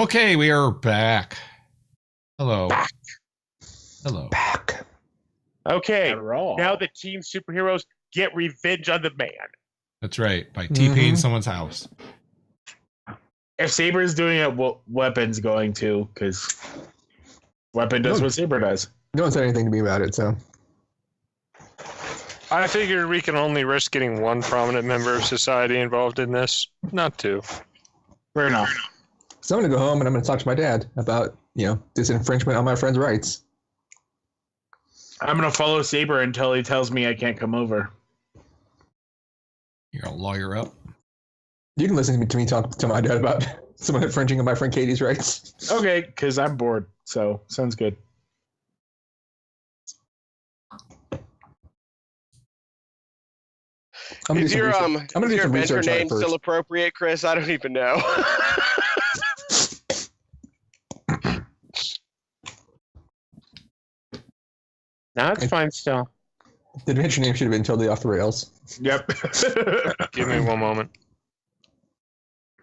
Okay, we are back. Hello. Hello. Back. Okay, Raw. now the team superheroes get revenge on the man. That's right. By TPing someone's house. If Saber's doing it, Weapon's going to, because Weapon does what Saber does. No one said anything to me about it, so. I figured we can only risk getting one prominent member of society involved in this, not two. Fair enough. So I'm going to go home and I'm going to talk to my dad about, this infringement on my friend's rights. I'm going to follow Saber until he tells me I can't come over. You're gonna lawyer up. You can listen to me talk to my dad about someone infringing on my friend Katie's rights. Okay, because I'm bored, so sounds good. Is your adventure name still appropriate, Chris? I don't even know. No, it's fine still. The adventure name should have been totally off the rails. Yep. Give me one moment.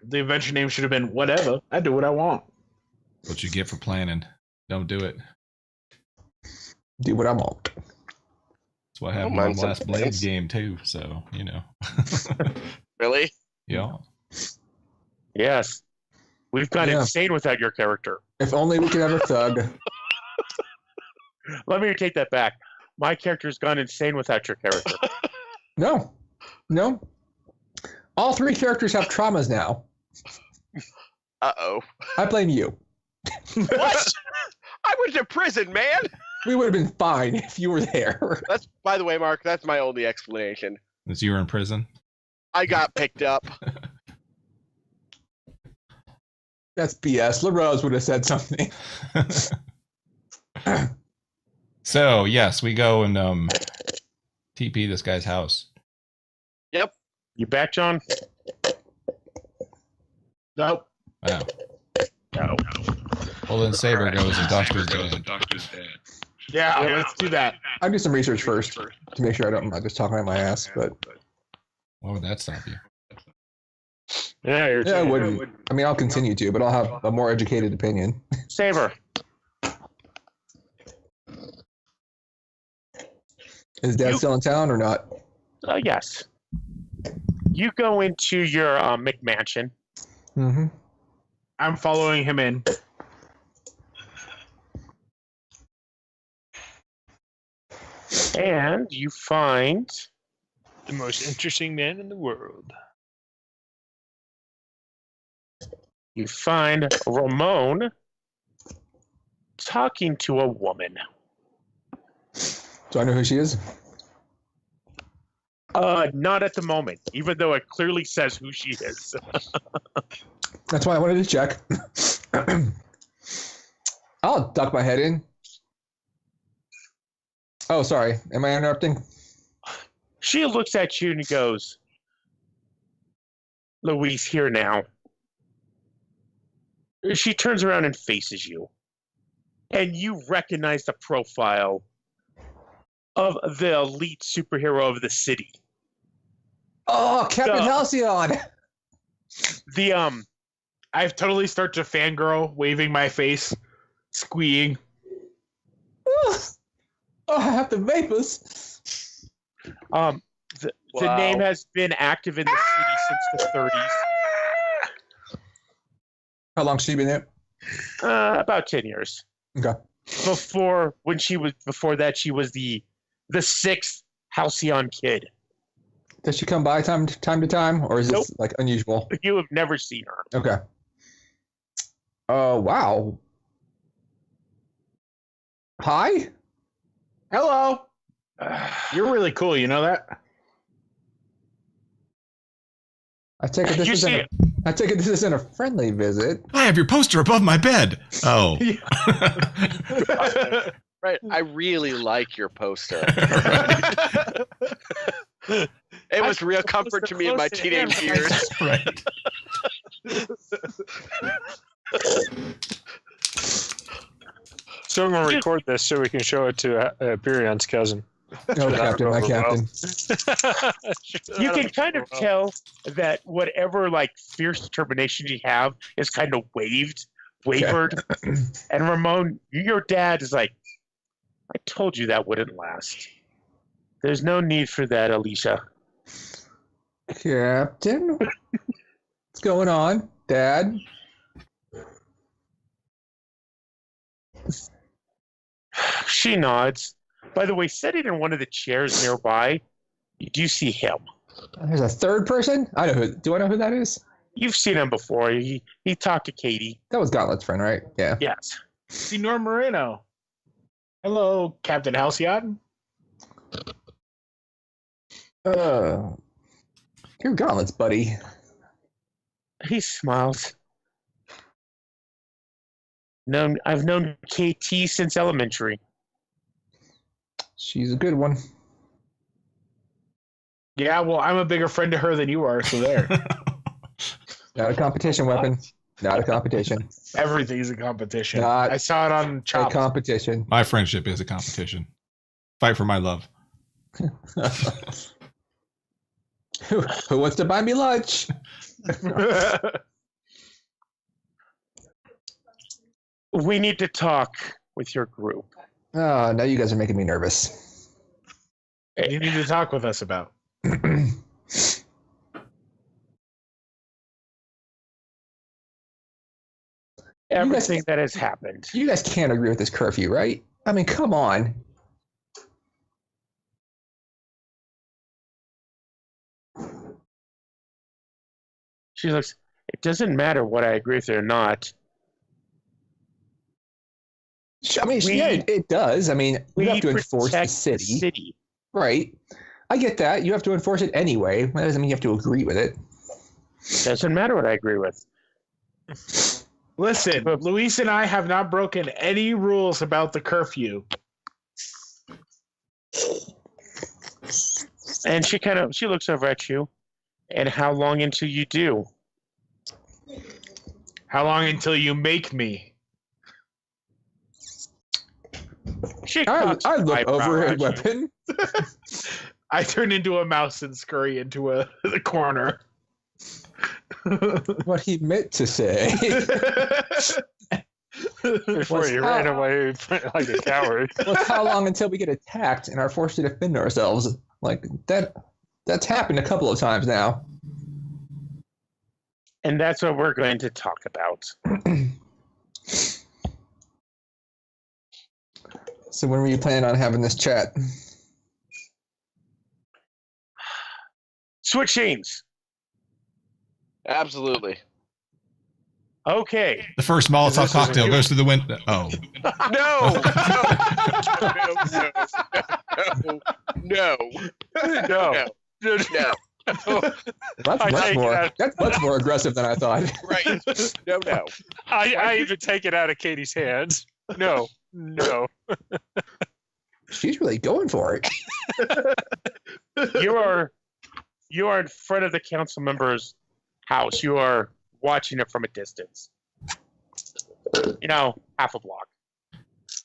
The adventure name should have been whatever. I do what I want. What you get for planning. Don't do it. Do what I want. That's what happened on the last Blades game too, so, Really? Yeah. Yes. We've gone insane without your character. If only we could have a thug. Let me take that back. My character's gone insane without your character. No. All three characters have traumas now. Uh-oh. I blame you. What? I went to prison, man! We would have been fine if you were there. That's, by the way, Mark, that's my only explanation. As you were in prison? I got picked up. That's BS. LaRose would have said something. So, yes, we go and TP this guy's house. Yep. You back, John? Nope. Wow. No. Well, then Saber goes and talks to his dad. Yeah, let's do that. I'll do some research first to make sure I'm not just talking out my ass, but... Why would that stop you? Yeah, I wouldn't. I mean, I'll continue to, but I'll have a more educated opinion. Saber. Is Dad still in town or not? Yes. You go into your McMansion. Mm-hmm. I'm following him in. And you find The most interesting man in the world. You find Ramon talking to a woman. Do I know who she is? Not at the moment, even though it clearly says who she is. That's why I wanted to check. I'll duck my head in. Oh, sorry. Am I interrupting? She looks at you and goes, Louise, here now. She turns around and faces you. And you recognize the profile of the elite superhero of the city. Oh, Captain Halcyon! I've totally started to fangirl, waving my face, squeeing. Oh, I have the vapors. The name has been active in the city since the 30s. How long's she been there? About 10 years. Okay. Before that, she was the sixth Halcyon kid. Does she come by time to time, or is Nope. this like unusual? You have never seen her. Okay. Oh, wow. Hi? Hello. You're really cool, you know that? I take it this isn't a friendly visit. I have your poster above my bed. Oh. Right. I really like your poster. It was real comfort to me in my teenage years. Right. So I'm going to record this so we can show it to Burion's cousin. No, Captain, my Captain. You can kind of tell that whatever like fierce determination you have is kind of waived wavered. And Ramon, your dad is like, I told you that wouldn't last. There's no need for that, Alicia. Captain? What's going on, Dad? She nods. By the way, sitting in one of the chairs nearby, you do see him. There's a third person? I know who. Do I know who that is? You've seen him before. He talked to Katie. That was Gauntlet's friend, right? Yeah. Yes. Senor Moreno. Hello, Captain Halcyon. You're Gauntlet's buddy. He smiles. I've known KT since elementary. She's a good one. Yeah, well, I'm a bigger friend to her than you are, so there. Not a competition weapon. Not a competition. Everything's a competition. Not I saw it on A Chopped. competition. My friendship is a competition. Fight for my love. Who wants to buy me lunch? We need to talk with your group. Oh, now you guys are making me nervous. You need to talk with us about. Everything that has happened. You guys can't agree with this curfew, right? I mean, come on. She looks, it doesn't matter what I agree with or not. I mean, yeah, it does. I mean, we have to enforce the protect city. Right. I get that. You have to enforce it anyway. That doesn't mean you have to agree with it. Doesn't matter what I agree with. Listen, Luis and I have not broken any rules about the curfew. And she looks over at you. And how long until you do? How long until you make me? I look over at weapon. I turn into a mouse and scurry into the corner. What he meant to say. Before you ran away like a coward. Was how long until we get attacked and are forced to defend ourselves? Like that's happened a couple of times now. And that's what we're going to talk about. So when were you planning on having this chat? Switch scenes. Absolutely. Okay. The first Molotov cocktail goes through the window. Oh. No. That's much more aggressive than I thought. Right. No. I even take it out of Katie's hands. No. She's really going for it. You are in front of the council member's house. You are watching it from a distance. Half a block.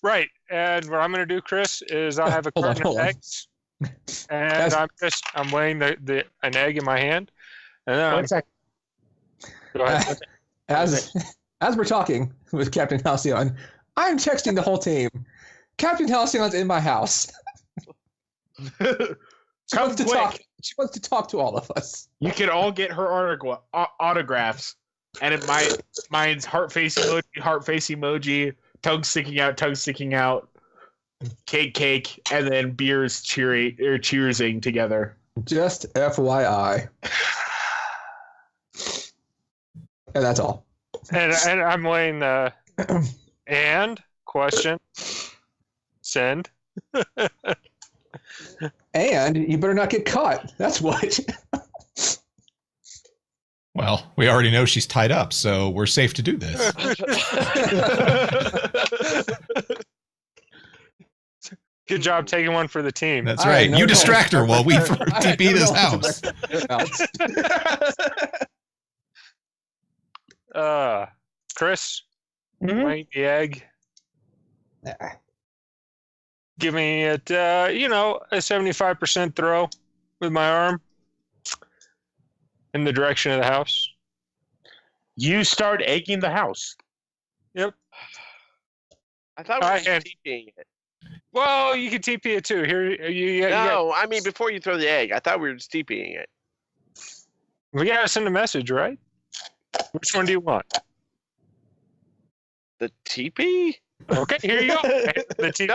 Right. And what I'm going to do, Chris, is I have a carton of eggs. And I'm weighing an egg in my hand. And then One second. Go ahead. As we're talking with Captain Halcyon, I'm texting the whole team. Captain Halcyon's in my house. She wants to talk to all of us. You can all get her autographs, and mine's heart face emoji, tongue sticking out, cake, and then beers cheersing together. Just FYI. And that's all. And I'm weighing the and question send. And you better not get caught. That's what. Well, we already know she's tied up, so we're safe to do this. Good job taking one for the team. That's right. You distract her while we TP this house. Chris, weighing the egg. Give me it, a 75% throw with my arm in the direction of the house. You start egging the house. Yep. I thought we were and- TPing it. Well, you can TP it too. Here, No, I mean before you throw the egg. I thought we were just TPing it. we gotta send a message, right? Which one do you want? The TP? Okay, here you go. The TP.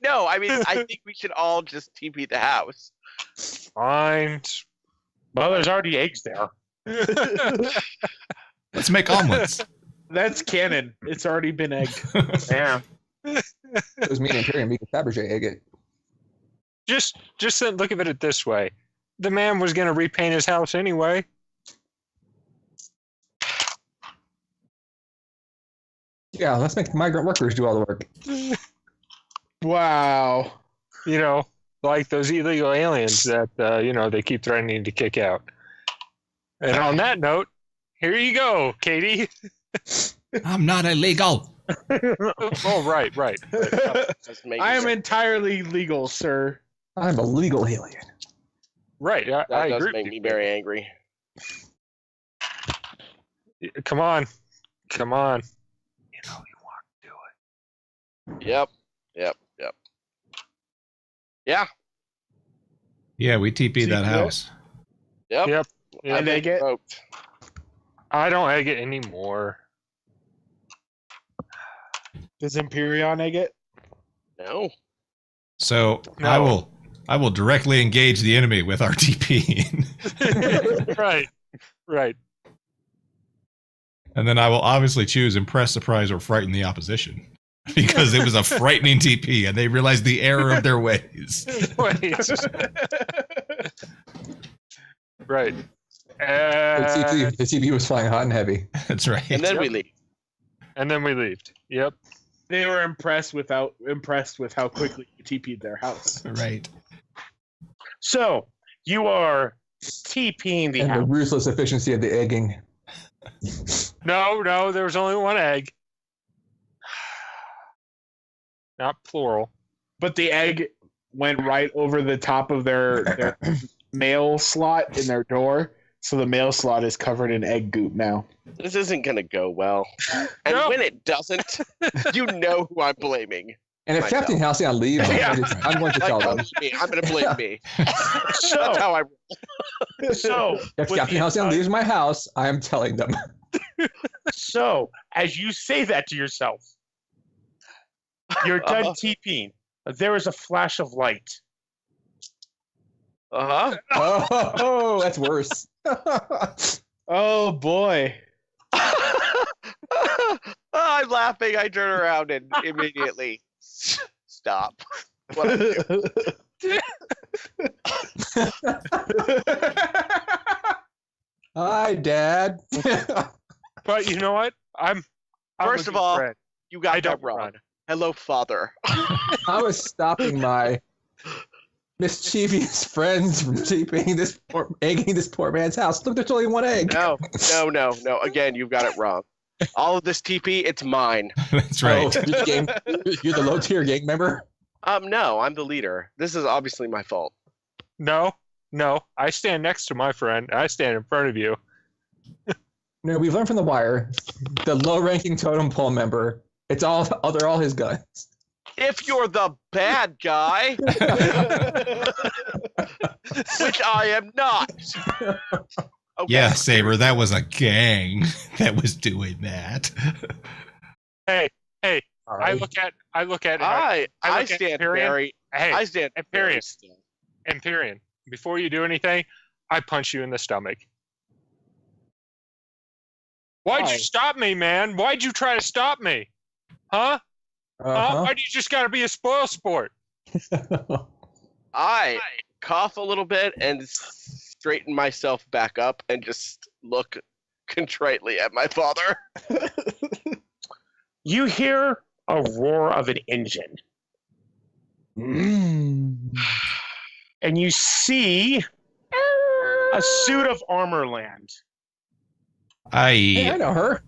No, I mean I think we should all just TP the house. Fine. Well, there's already eggs there. Let's make omelets. That's canon. It's already been egged. Yeah. It was me and Imperium. We could Fabergé egg it. Just look at it this way. The man was gonna repaint his house anyway. Yeah, let's make migrant workers do all the work. Wow. You know, like those illegal aliens that they keep threatening to kick out. And on that note, here you go, Katie. I'm not illegal. Oh, right. Just make I it- am entirely legal, sir. I'm a legal alien. Right, I that does agree. make me very angry. Come on. You know you want to do it. Yep. Yeah. Yeah, we TP that house. Yep. Yep. Yeah, And egg it. Roped. I don't egg it anymore. Does Imperion egg it? No. So No. I will directly engage the enemy with our TP. Right. And then I will obviously choose impress, surprise, or frighten the opposition. Because it was a frightening TP and they realized the error of their ways. Wait. Right. The TP was flying hot and heavy. That's right. And then we leave. And then we left. Yep. They were impressed with how quickly you TP'd their house. Right. So you are TPing the And the house. ruthless efficiency of the egging. No, there was only one egg. Not plural. But the egg went right over the top of their mail slot in their door. So the mail slot is covered in egg goop now. This isn't gonna go well. And No. when it doesn't, you know who I'm blaming. And if Myself. Captain Halcyon leaves, Yeah. I'm going to tell Like, them. me. I'm gonna blame me. So, That's how I. so, If with Captain the- Halcyon leaves my house, I am telling them. so as you say that to yourself, you're done Uh-huh. TPing. There is a flash of light. Uh Oh, that's worse. Oh boy. huh. I'm laughing. I turn around and immediately stop. What I do. Hi, Dad. But you know what? I'm First a of good all, friend. You got I don't that wrong. run. Hello, father. I was stopping my mischievous friends from egging this poor man's house. Look, there's only one egg. No. Again, you've got it wrong. All of this TP, it's mine. That's right. Oh, you're the low tier gang member. No, I'm the leader. This is obviously my fault. No. I stand next to my friend. I stand in front of you. No, we've learned from The Wire. The low-ranking totem pole member. They're all his guns. If you're the bad guy, which I am not. Okay. Yeah, Saber, that was a gang that was doing that. Hey, I Alright. look at I look at stand Imperium. very. Hey, I stand very Imperium. still. Empyrean, before you do anything, I punch you in the stomach. Why'd Why? you stop me, man? Why'd you try to stop me? Huh? Uh-huh. Why do you just gotta be a spoil sport? I cough a little bit and straighten myself back up and just look contritely at my father. You hear a roar of an engine, and you see a suit of armor land. Hey, I I know her.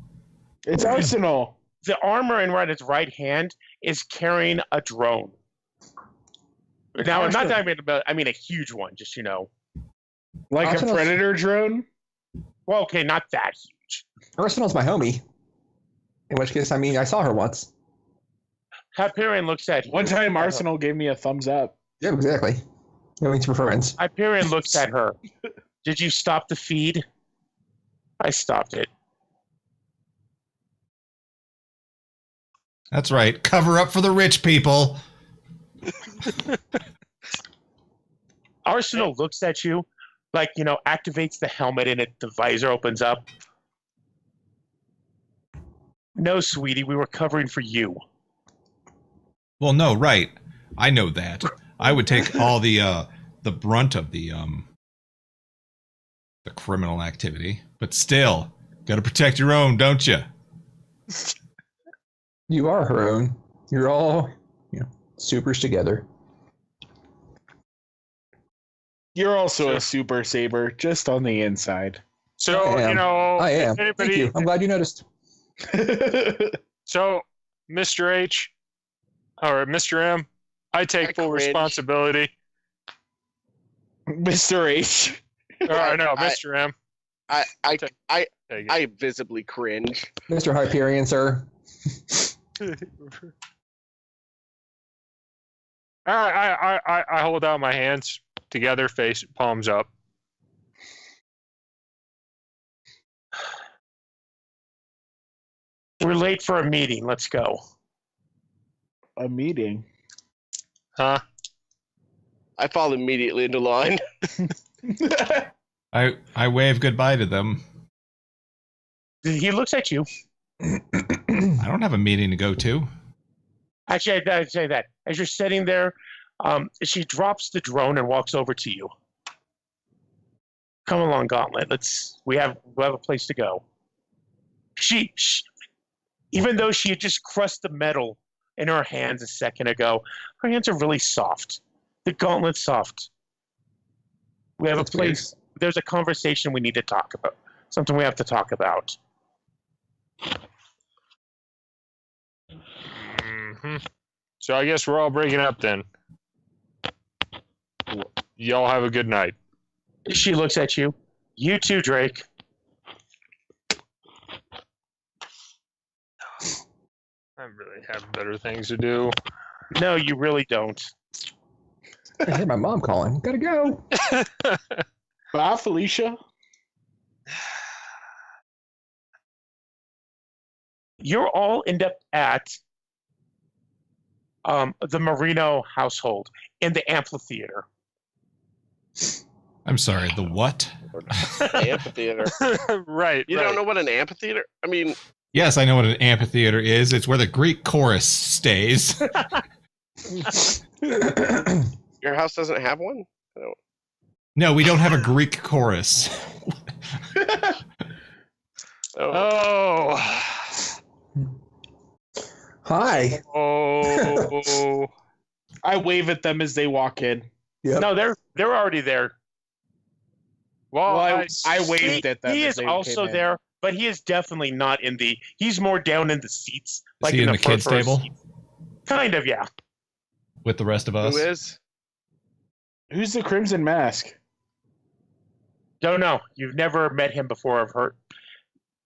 It's Arsenal. The armor in its right hand is carrying a drone. Now, I'm not talking about, I mean a huge one, just, Like Arsenal's- a predator drone? Well, okay, not that huge. Arsenal's my homie. In which case, I mean, I saw her once. Hyperion looks at you. One time, Arsenal gave me a thumbs up. Yeah, exactly. That means we're friends. Hyperion looks at her. Did you stop the feed? I stopped it. That's right. Cover up for the rich people. Arsenal looks at you, like, activates the helmet and the visor opens up. No, sweetie, we were covering for you. Well, no, right. I know that. I would take all the brunt of the criminal activity, but still, got to protect your own, don't you? You are her own. You're all, supers together. You're also a super saber, just on the inside. So, I am. I am. Anybody, Thank you. I'm glad you noticed. So, Mr. H, or Mr. M, I take full cringe. responsibility. Mr. H. Or, no, Mr. M. I visibly cringe. Mr. Hyperion, sir. I hold out my hands together, face palms up. We're late for a meeting. Let's go. A meeting. Huh? I fall immediately into line. I wave goodbye to them. He looks at you. I don't have a meeting to go to. Actually, I'd say that. As you're sitting there, she drops the drone and walks over to you. Come along, Gauntlet. We have a place to go. She even though she had just crushed the metal in her hands a second ago, her hands are really soft. The Gauntlet's soft. We have a place. There's a conversation we need to talk about. Something we have to talk about. Mm-hmm. So I guess we're all breaking up then. Y'all have a good night. She looks at you. You too, Drake. I really have better things to do. No, you really don't. I hear my mom calling. Gotta go. Bye, Felicia. You're all end up at the Marino household in the amphitheater. I'm sorry, the what? Amphitheater. Right. You don't know what an amphitheater? I mean, Yes, I know what an amphitheater is. It's where the Greek chorus stays. your house doesn't have one? No, we don't have a Greek chorus. Oh. Hi. Oh. I wave at them as they walk in. Yep. No, they're already there. Well, Well, I waved at them. He as is they also came in. there, but he is definitely not in the. He's more down in the seats, Is he in the kids' first table? seats. Kind of, yeah. With the rest of us? Who is? Who's the Crimson Mask? Don't know. You've never met him before. I've heard.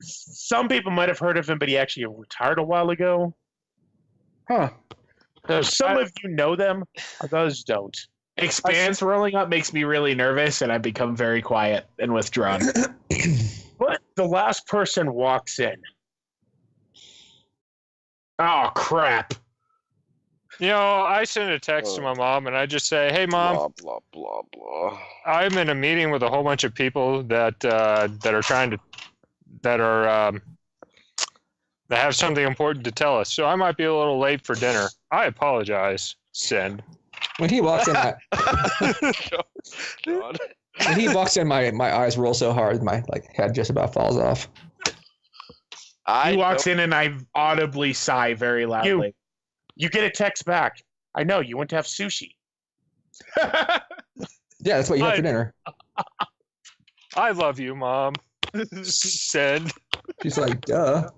Some people might have heard of him, but he actually retired a while ago. Huh. So some of you know them, others don't. Expanse rolling up makes me really nervous, and I become very quiet and withdrawn. But the last person walks in. Oh, crap. You know, I send a text to my mom and I just say, "Hey, mom, Blah, blah, blah, blah. I'm in a meeting with a whole bunch of people that have something important to tell us. So I might be a little late for dinner. I apologize." Send. When he walks in, God. when he walks in, my eyes roll so hard, my head just about falls off. He walks in and I audibly sigh very loudly. You get a text back. I know, you went to have sushi. Yeah, that's what you had for dinner. I love you, mom. Send. She's like, duh.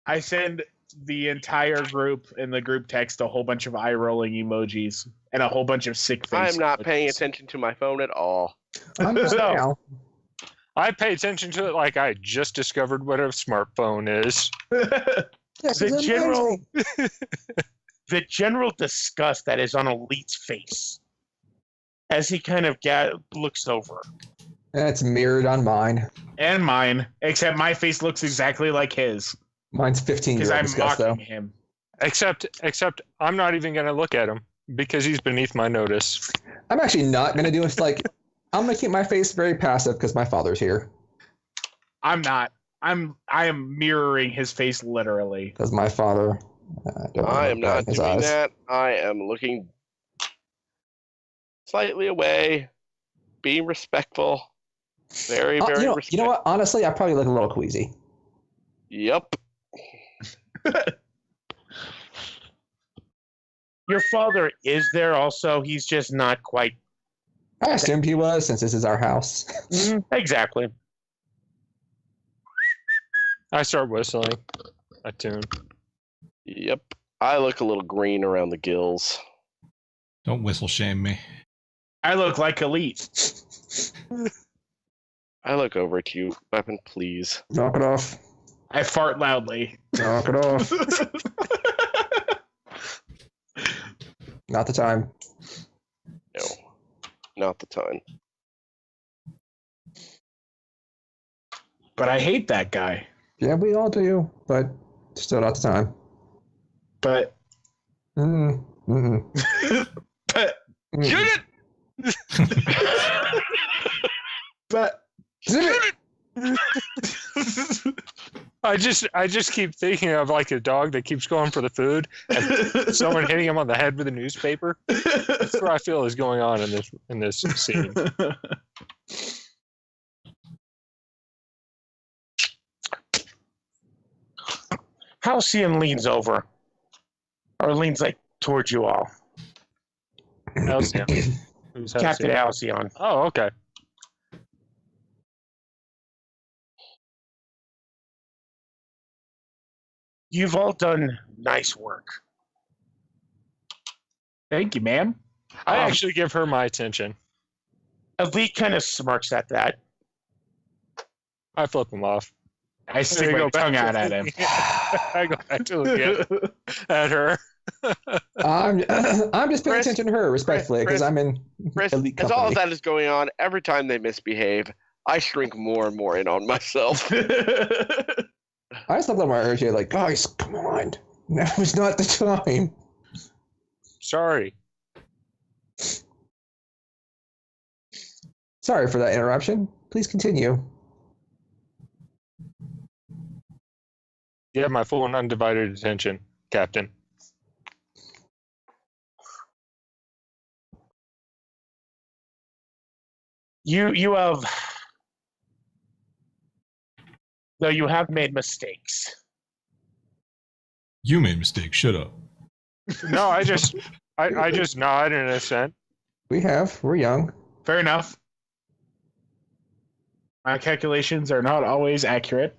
I send the entire group in the group text a whole bunch of eye rolling emojis and a whole bunch of sick faces. I'm not paying attention to my phone at all. I'm just So- now. I pay attention to it like I just discovered what a smartphone is. This The is general- amazing. The general disgust that is on Elite's face as he kind of looks over. That's mirrored on mine. And mine, except my face looks exactly like his Mine's 15 because year old I'm disgust, mocking though. him. Except I'm not even going to look at him because he's beneath my notice. I'm actually not going to do it. Like, I'm going to keep my face very passive because my father's here. I'm not. I am mirroring his face literally. Because my father. I am not doing that. I am looking slightly away, being respectful. Very, very respectful. You know what? Honestly, I probably look a little queasy. Yep. Your father is there also. He's just not quite. I assumed he was, since this is our house. Exactly. I start whistling a tune. Yep. I look a little green around the gills. Don't whistle shame me. I look like Elite. I look over at you. Weapon, please. Knock it off. I fart loudly. Knock it off. Not the time. No. Not the time. But I hate that guy. Yeah, we all do, but still not the time. But Mm-mm. Mm-mm. but Mm-mm. but I just keep thinking of like a dog that keeps going for the food and someone hitting him on the head with a newspaper. That's what I feel is going on in this scene. Halcyon leans over, or leans like towards you all. Halcyon. Who's Captain Halcyon? Halcyon. Oh, okay. You've all done nice work. Thank you, ma'am. I actually give her my attention. Elite kind of smirks at that. I flip him off. I stick my tongue out at him. I go back to look at her. I'm just paying Chris, attention to her respectfully because Chris, I'm in Chris, elite as all company. of that is going on, every time they misbehave, I shrink more and more in on myself. I just love that my urge, like, guys, come on. Now is not the time. Sorry. Sorry for that interruption. Please continue. You have my full and undivided attention, Captain. You have, though you have made mistakes. You made mistakes. Shut up. No, I just nod in assent. We're young. Fair enough. My calculations are not always accurate.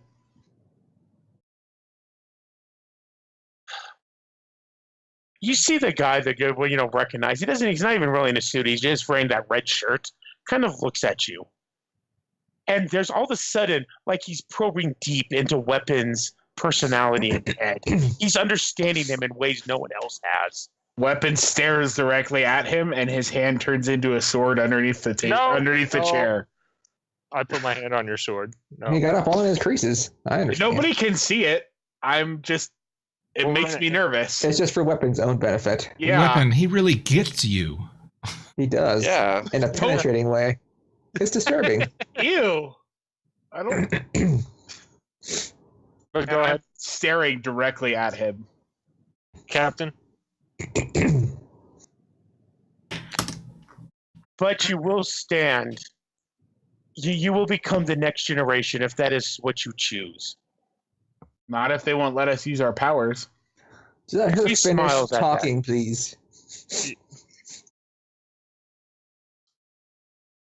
You see the guy that you recognize. He's not even really in a suit. He's just wearing that red shirt. Kind of looks at you. And there's all of a sudden, like he's probing deep into Weapon's personality and head. He's understanding them in ways no one else has. Weapon stares directly at him, and his hand turns into a sword underneath the chair. I put my hand on your sword. No. He got up all in his creases. I understand. Nobody can see it. It makes me nervous. It's just for Weapon's own benefit. Yeah. Weapon, he really gets you. He does. Yeah. In a penetrating way. It's disturbing. Ew. I don't. But go ahead, Staring directly at him. Captain. But you will stand. You will become the next generation if that is what you choose. Not if they won't let us use our powers. Just let her He finish smiles at talking, please.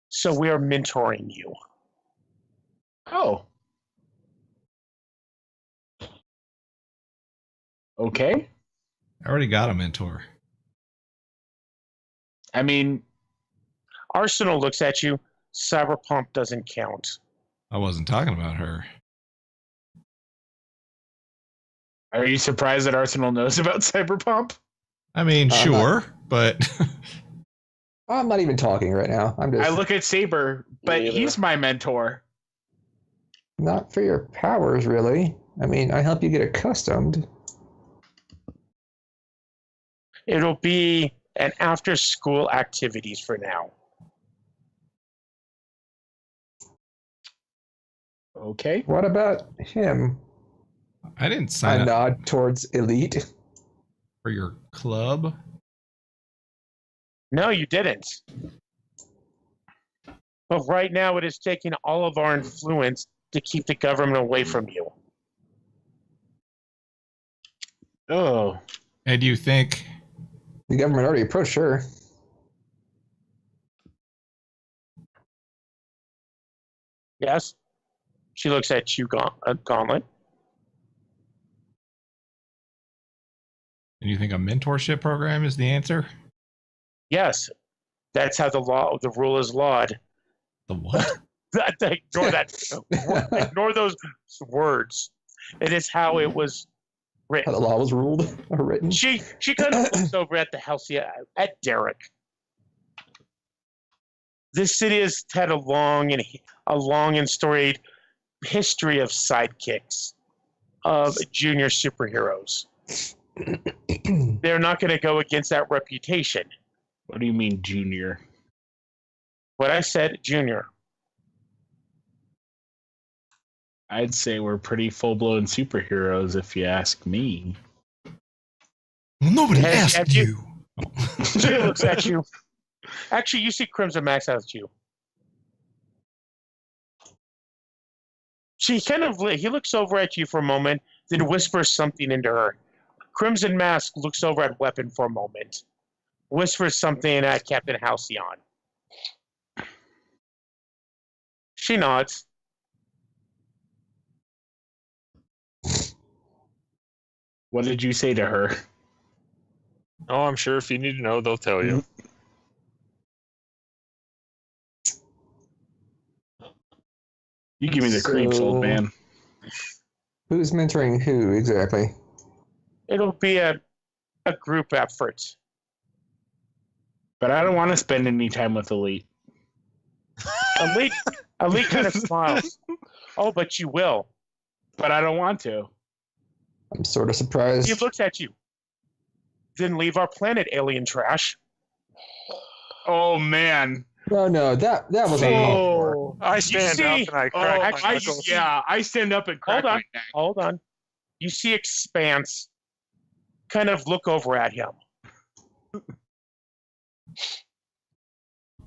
So we are mentoring you. Oh. Okay. I already got a mentor. I mean, Arsenal looks at you. Cyberpunk doesn't count. I wasn't talking about her. Are you surprised that Arsenal knows about Cyberpump? I mean, I'm sure, but I'm not even talking right now. I'm just I look at Saber, but Me either. he's my mentor. not for your powers, really. I mean, I help you get accustomed. It'll be an after-school activities for now. Okay. What about him? I didn't I sign up nod towards Elite. for your club. No, you didn't. But right now, it is taking all of our influence to keep the government away from you. Oh. And you think The government already approached her. Yes? She looks at you, Gauntlet. and you think a mentorship program is the answer? Yes. That's how the rule is lawed. The what? Ignore that. Ignore those words. It is how it was How written. the law was ruled or written. She kind of looks over at the house, at Derek. This city has had a long and storied history of sidekicks, of junior superheroes. They're not going to go against that reputation. What do you mean, junior? What I said, junior. I'd say we're pretty full-blown superheroes, if you ask me. Well, nobody Have asked you- you. She looks at you. Actually, you see Crimson Max at you. He looks over at you for a moment, then whispers something into her. Crimson Mask looks over at Weapon for a moment, whispers something at Captain Halcyon. She nods. What did you say to her? Oh, I'm sure if you need to know, they'll tell you. You give me the creeps, old So- man. Who's mentoring who exactly? It'll be a group effort. But I don't want to spend any time with Elite. Elite kind of smiles. Oh, but you will. But I don't want to. I'm sort of surprised. He looks at you. Then leave our planet, alien trash. Oh, man. No, that was a Oh. I stand see- up and I Oh, crack my knuckles. I stand up and crack Hold on. my neck. Hold on. You see Expanse kind of look over at him.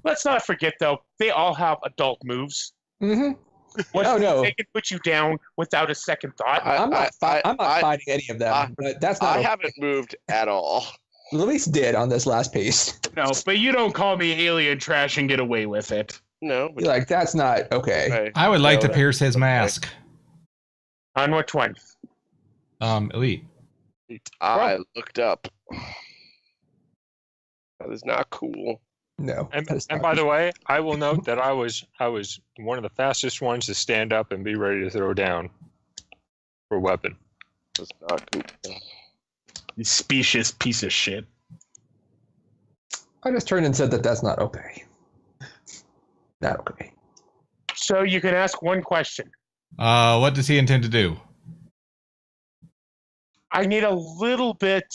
Let's not forget, though, they all have adult moves. Mm-hmm. What Oh, no. They can put you down without a second thought. I'm not I- fighting any of them, I- but that's not. I haven't moved at all. Luis did on this last piece. No, but you don't call me alien trash and get away with it. No, but You're like, that's not okay. okay. I would like No, to pierce his mask. On which one? Elite. I looked up. That is not cool. No. And, that is and not- by the way, I will note that I was one of the fastest ones to stand up and be ready to throw down for a weapon. That's not cool. You specious piece of shit. I just turned and said that that's not okay. Not okay. So you can ask one question. What does he intend to do? I need a little bit.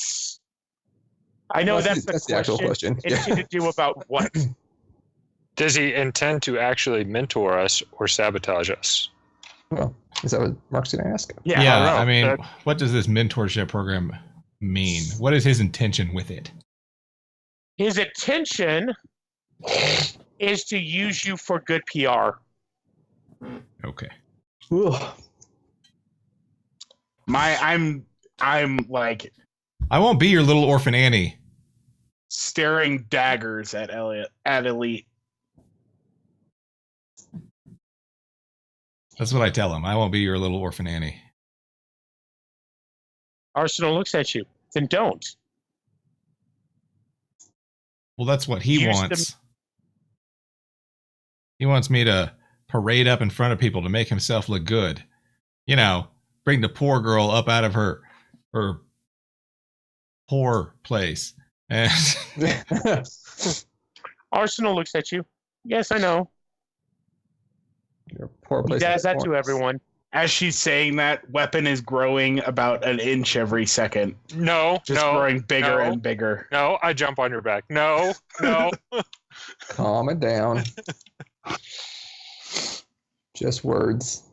I know Well, that's the actual question. Anything to do about what? Does he intend to actually mentor us or sabotage us? Well, is that what Mark's going to ask? Yeah. I know. mean, That- what does this mentorship program mean? What is his intention with it? His intention is to use you for good PR. Okay. Ooh. I'm like I won't be your little orphan Annie. staring daggers at Elite. That's what I tell him. I won't be your little orphan Annie. Arsenal looks at you. Then don't. Well, that's what he Use wants. He wants me to parade up in front of people to make himself look good. You know, bring the poor girl up out of her poor place. And Arsenal looks at you. Yes, I know. Your poor He place. does that to everyone. As she's saying that, weapon is growing about an inch every second. No, Just no, growing bigger no. and bigger. no. I jump on your back. No, no. Calm it down. Just words.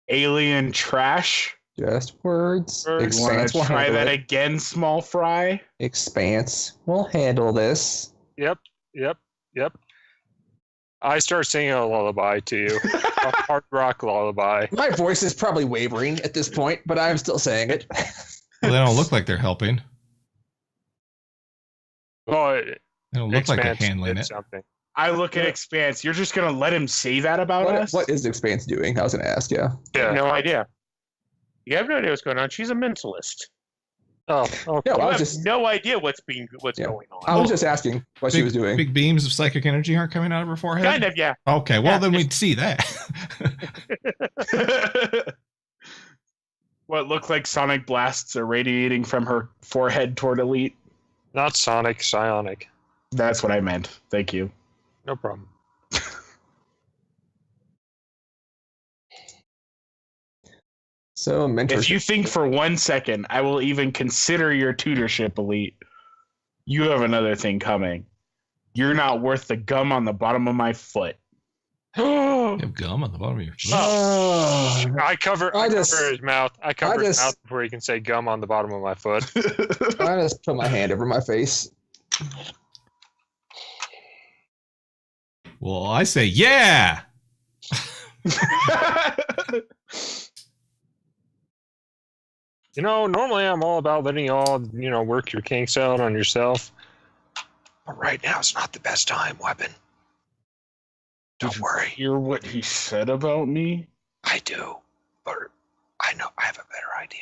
Alien trash. Just words. Words. You want Expanse to will try handle that it. again, small fry? Expanse will handle this. Yep. I start singing a lullaby to you, a hard rock lullaby. My voice is probably wavering at this point, but I'm still saying it. well, they don't look like they're helping. Well, They don't look like they're Expanse handling did it. something. I look at Expanse. You're just going to let him say that about us? What is Expanse doing? I was going to ask, yeah. Yeah. No idea. You have no idea what's going on. She's a mentalist. Oh, okay. Yeah, You well, I have was just, no idea what's Yeah. going on. I was just asking what she was doing. Big beams of psychic energy aren't coming out of her forehead? Kind of, yeah. Okay, well, Yeah, then we'd see that. What look like sonic blasts are radiating from her forehead toward Elite? Not Sonic, Psionic. That's what I meant. Thank you. No problem. So, mentorship. If you think for 1 second I will even consider your tutorship, Elite, you have another thing coming. You're not worth the gum on the bottom of my foot. You have gum on the bottom of your foot. I cover I just- his mouth. I cover his just- mouth before he can say gum on the bottom of my foot. I just put my hand over my face. Well, I say, yeah! You know, normally I'm all about letting y'all, work your kinks out on yourself. But right now is not the best time, Weapon. Don't worry. Hear what he said about me? I do. But I know I have a better idea.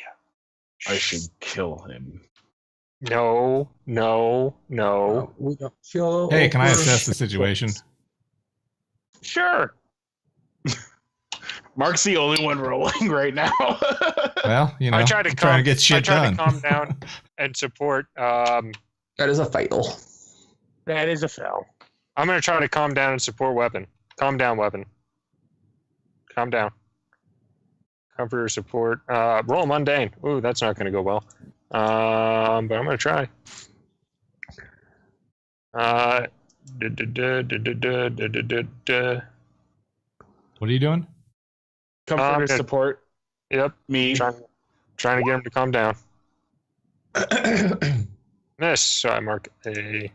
I should kill him. No. We don't feel Hey, can I over- assess the situation? Sure. Mark's the only one rolling right now. Well, you know, I try to I'm trying to get I shit try done. to calm down and support. That is a fatal. That is a foul. I'm going to try to calm down and support Weapon. Calm down, Weapon. Calm down. Comforter support. Roll mundane. Ooh, that's not going to go well. But I'm going to try. What are you doing? Comforter good. support Yep. me. Trying to get him to calm down. Miss. So I mark a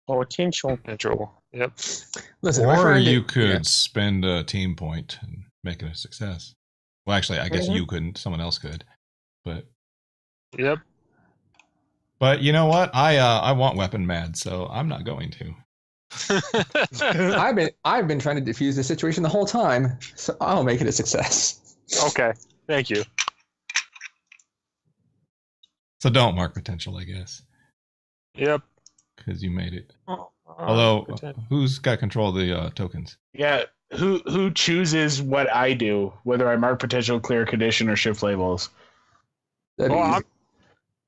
Potential. potential. Yep. Listen, my Or friend you did- could yeah. spend a team point and make it a success. Well, actually, I guess Mhm. you couldn't. Someone else could. Yep. But you know what? I want weapon mad, so I'm not going to. I've been trying to defuse the situation the whole time, so I'll make it a success. Okay. Thank you. So don't mark potential, I guess, Yep. because you made it. Although, who's got control of the tokens? Yeah, who chooses what I do, whether I mark potential, clear condition, or shift labels? That'd be Well, easy.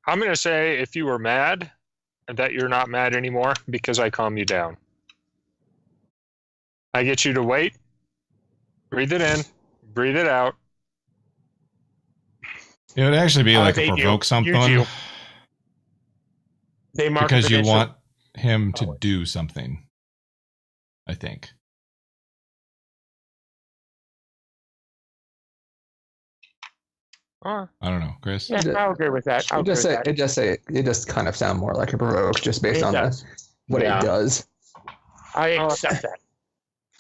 I'm going to say if you were mad, that you're not mad anymore because I calm you down. I get you to wait, breathe it in, breathe it out. It would actually be like they a do. provoke You something do. They mark because you potential. want him to do something. I think. Oh, I don't know, Chris. Yeah, I'll agree with that. I'll It agree just with say that. it just kind of sound more like a provoke, just based It on does. what Yeah. it does. I accept that.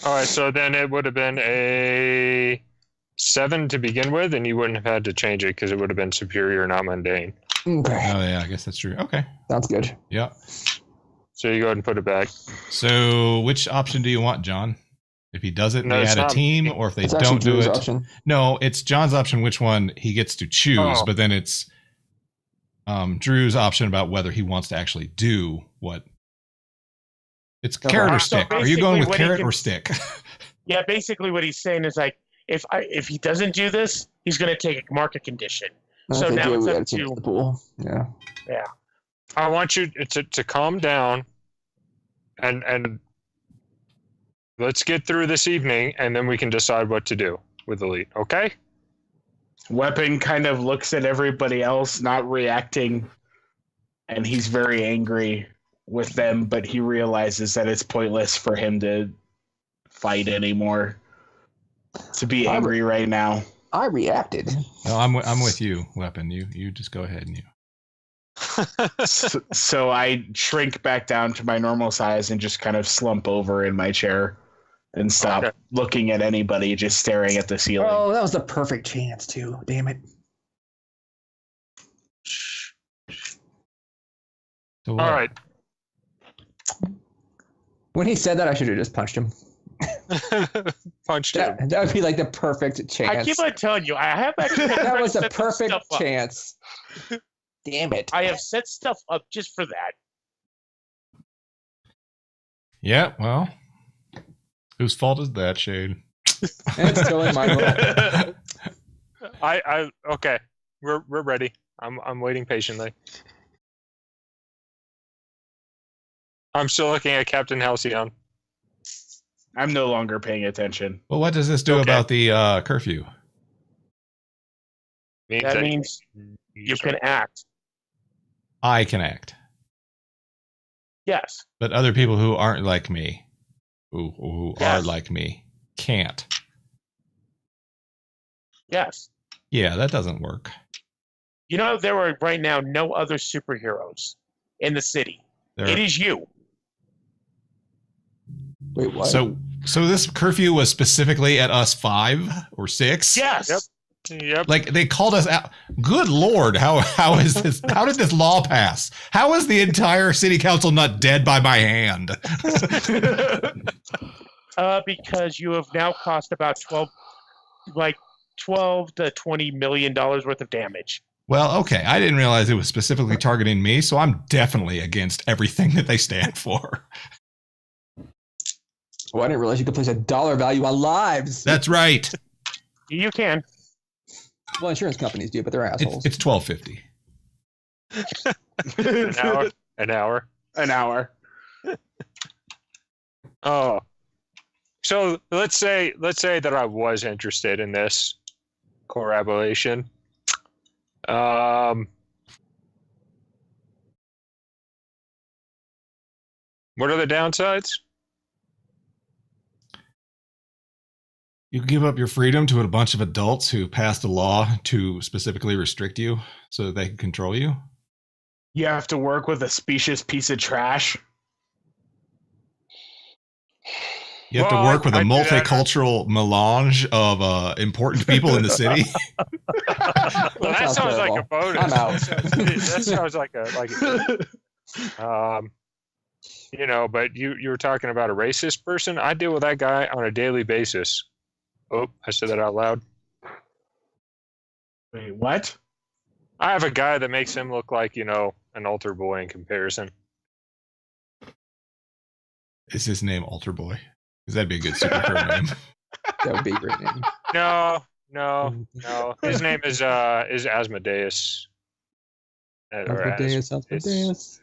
all right, so then it would have been a 7 to begin with, and you wouldn't have had to change it because it would have been superior, not mundane. Okay, Oh yeah, I guess that's true. Okay. sounds good. Yeah. So you go ahead and put it back. So which option do you want, John? If he does it, No, they it's add a not- team, or if they It's actually don't do Drew's it. option. No, it's John's option which one he gets to choose, Oh. but then it's Drew's option about whether he wants to actually do what It's Okay. carrot or So stick. Are you going with basically what he carrot can- or stick? Yeah, basically what he's saying is like, if he doesn't do this, he's going to take a market condition. I So think, now yeah, it's we up gotta change to- the pool. Yeah. I want you to calm down, and let's get through this evening, and then we can decide what to do with Elite. Okay? Weapon kind of looks at everybody else, not reacting, and he's very angry with them, but he realizes that it's pointless for him to fight anymore. To be angry right now. I reacted. No, I'm with you, Weapon. You just go ahead and you. So I shrink back down to my normal size and just kind of slump over in my chair and stop Okay. looking at anybody, just staring at the ceiling. Oh, that was the perfect chance too. Damn it. So All what? right. When he said that, I should have just punched him. Punched him. That would be like the perfect chance. I keep on telling you, I have actually That was the set this perfect stuff up. chance. Damn it. I have set stuff up just for that. Yeah, well, whose fault is that, Shade? It's totally my fault. I okay. We're ready. I'm waiting patiently. I'm still looking at Captain Halcyon. I'm no longer paying attention. Well, what does this do Okay. about the curfew? That means you can act. I can act, Yes. but other people who aren't like me, who are Yes. like me, can't. Yes. Yeah, that doesn't work. You know, there are right now no other superheroes in the city. There- It is you. Wait, what? So this curfew was specifically at us 5 or 6. Yes. Yep. Yep. Like they called us out. Good Lord, how is this? How did this law pass? How is the entire city council not dead by my hand? Because you have now cost about 12 to $20 million worth of damage. Well, okay, I didn't realize it was specifically targeting me, so I'm definitely against everything that they stand for. Oh, I didn't realize you could place a dollar value on lives. That's right. You can. Well, insurance companies do, but they're assholes. It's $12.50. An hour. An hour. Oh. So let's say that I was interested in this correlation. What are the downsides? You give up your freedom to a bunch of adults who passed a law to specifically restrict you so that they can control you. You have to work with a specious piece of trash. You have Well, to work with a I do that. multicultural melange of important people in the city. Well, that sounds sounds like a terrible. bonus. I'm out. That sounds like you know, but you were talking about a racist person. I deal with that guy on a daily basis. Oh, I said that out loud. Wait, what? I have a guy that makes him look like, you know, an altar boy in comparison. Is his name Altar Boy? Because that'd be a good superhero name. That would be a great name. No. His name is Asmodeus. Or Asmodeus, As- it's-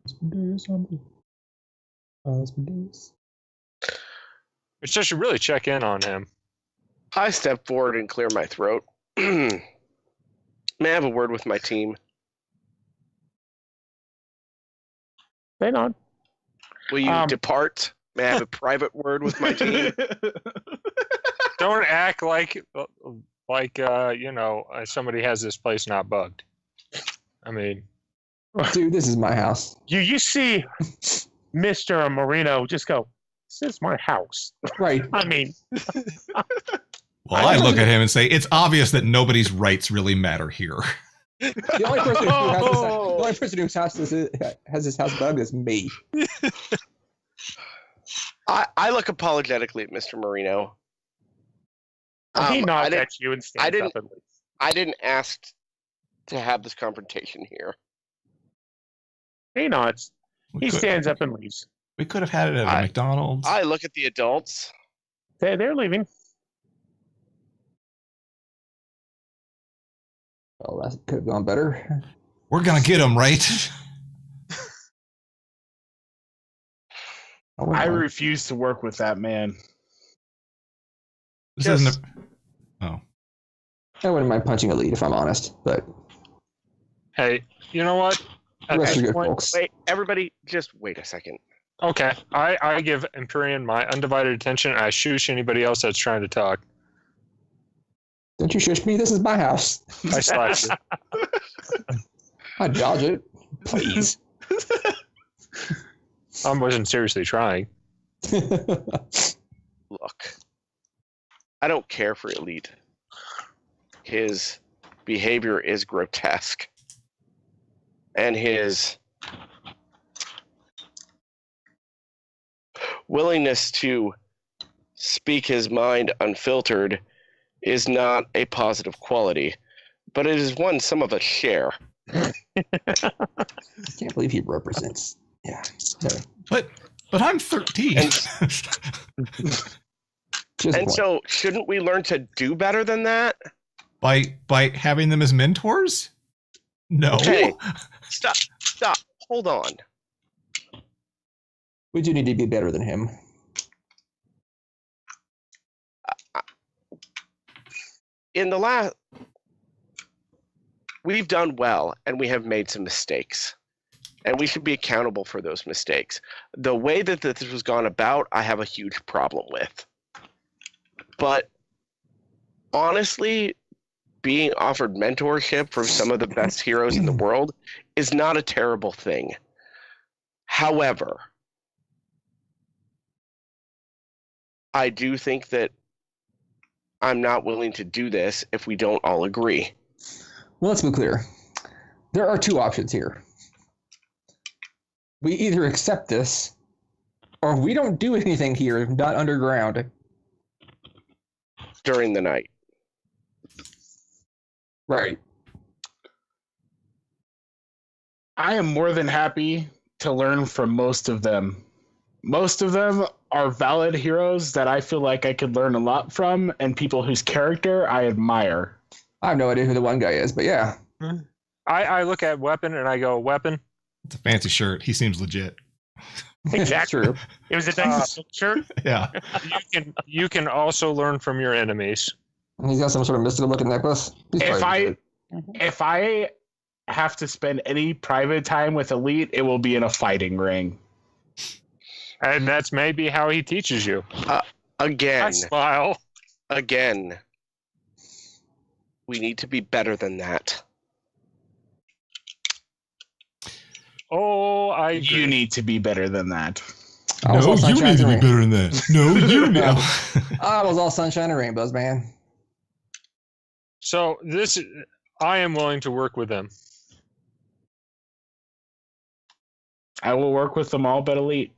Asmodeus. Asmodeus. Which I should really check in on him. I step forward and clear my throat. May I have a word with my team? Hang on. Will you depart? May I have a private word with my team? Don't act like you know, somebody has this place not bugged. I mean, Dude, this is my house. You see Mr. Marino just go, this is my house. Right. I mean, Well, I look at him and say, it's obvious that nobody's rights really matter here. The only person who has this, the only person whose house has his house bugged is me. I look apologetically at Mr. Marino. he I nods didn't- at you and stands didn't- up and leaves. I didn't ask to have this confrontation here. He nods. He Good. stands up and leaves. We could have had it at a McDonald's. I look at the adults. They're leaving. Well, that could have gone better. We're gonna get him, right? I refuse to work with that man. This Just- isn't. I wouldn't mind punching a lead if I'm honest, but Hey, you know what? the rest are good Wait, folks. wait, everybody, just wait a second. Okay, I give Empyrean my undivided attention. And I shush anybody else that's trying to talk. Don't you shush me? This is my house. I slash you. I dodge it, please. I wasn't seriously trying. Look, I don't care for Elite. His behavior is grotesque. And his willingness to speak his mind unfiltered is not a positive quality, but it is one some of us share. I can't believe he represents. Yeah. Sorry. But I'm 13. Just And one. so, shouldn't we learn to do better than that? by having them as mentors? No. Okay. Stop. Hold on. We do need to be better than him. In the last, we've done well and we have made some mistakes, and we should be accountable for those mistakes. The way that this was gone about, I have a huge problem with. But honestly, being offered mentorship from some of the best heroes in the world is not a terrible thing. However, I do think that I'm not willing to do this if we don't all agree. Well, let's be clear. There are two options here. We either accept this, or we don't do anything here, not underground. During the night. Right. I am more than happy to learn from most of them. Most of them are valid heroes that I feel like I could learn a lot from, and people whose character I admire. I have no idea who the one guy is, but yeah. I look at Weapon and I go, Weapon. It's a fancy shirt. He seems legit. Exactly. True. It was a nice shirt. Yeah. You can also learn from your enemies. He's got some sort of mystical looking necklace. He's probably If I have to spend any private time with Elite, it will be in a fighting ring. And that's maybe how he teaches you. I Again, smile. we need to be better than that. Oh, I agree. You need to be better than that. I was all sunshine and rain- better than that. No, you know. I was all sunshine and rainbows, man. So I am willing to work with them. I will work with them all but Elite.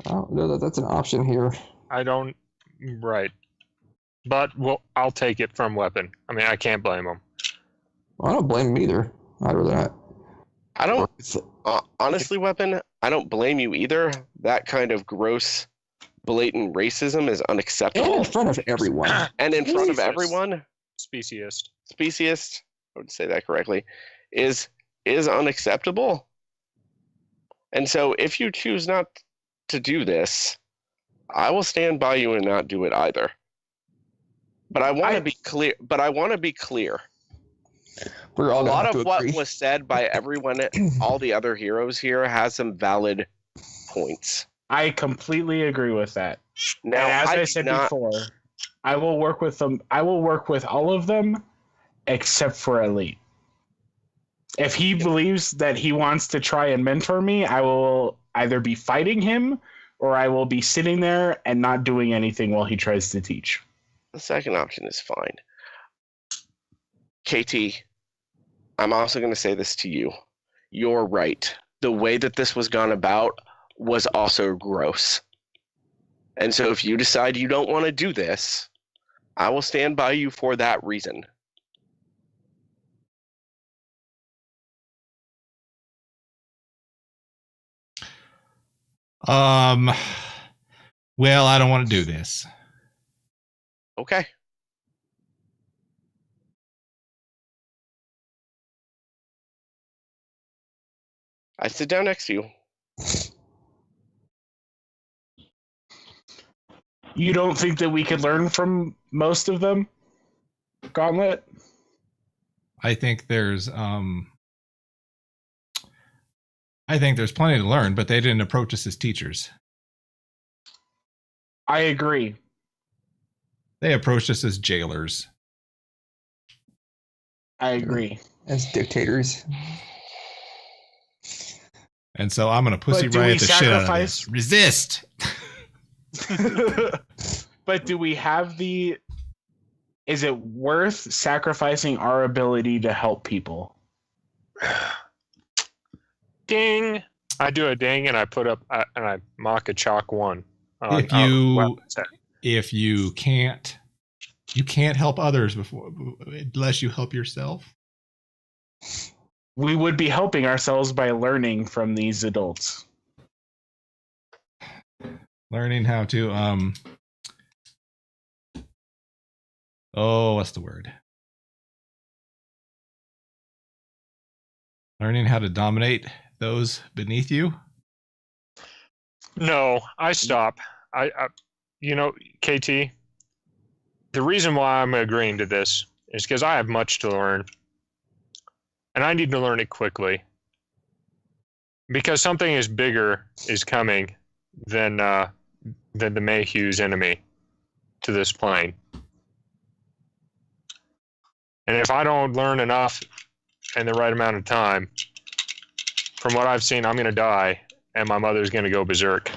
Oh, no, that's an option here. I don't. Right. But I'll take it from Weapon. I mean, I can't blame him. Well, I don't blame him either. I'd rather not. I don't, honestly, Weapon, I don't blame you either. That kind of gross, blatant racism is And unacceptable. in front of everyone. And in front of Jesus. everyone, Speciest. speciest, I would say that correctly, is unacceptable. And so if you choose not to do this, I will stand by you and not do it either. But I want to be clear. We're all A gonna lot have of to what agree. was said by everyone, all the other heroes here, has some valid points. I completely agree with that. Now, and as I do said not- before, I will work with them. I will work with all of them except for Elite. If he believes that he wants to try and mentor me, I will either be fighting him or I will be sitting there and not doing anything while he tries to teach. the second option is fine. KT, I'm also going to say this to you. You're right. The way that this was gone about was also gross. And so if you decide you don't want to do this, I will stand by you for that reason. Well, I don't want to do this. Okay. I sit down next to you. You don't think that we could learn from most of them, Gauntlet? I think there's plenty to learn, but they didn't approach us as teachers. I agree. They approached us as jailers. I agree. As dictators. And so I'm gonna pussy But do riot we the shit out of sacrifice- this. Resist. But do we have the... Is it worth sacrificing our ability to help people? Ding! I do a ding, and I put up and I mock a chalk 1. If you can't help others before unless you help yourself. We would be helping ourselves by learning from these adults. Learning how to what's the word? Learning how to dominate those beneath you. No, I stop. I KT, the reason why I'm agreeing to this is because I have much to learn. And I need to learn it quickly. Because something is bigger is coming than the Mayhew's enemy to this plane. And if I don't learn enough in the right amount of time, from what I've seen, I'm going to die, and my mother's going to go berserk.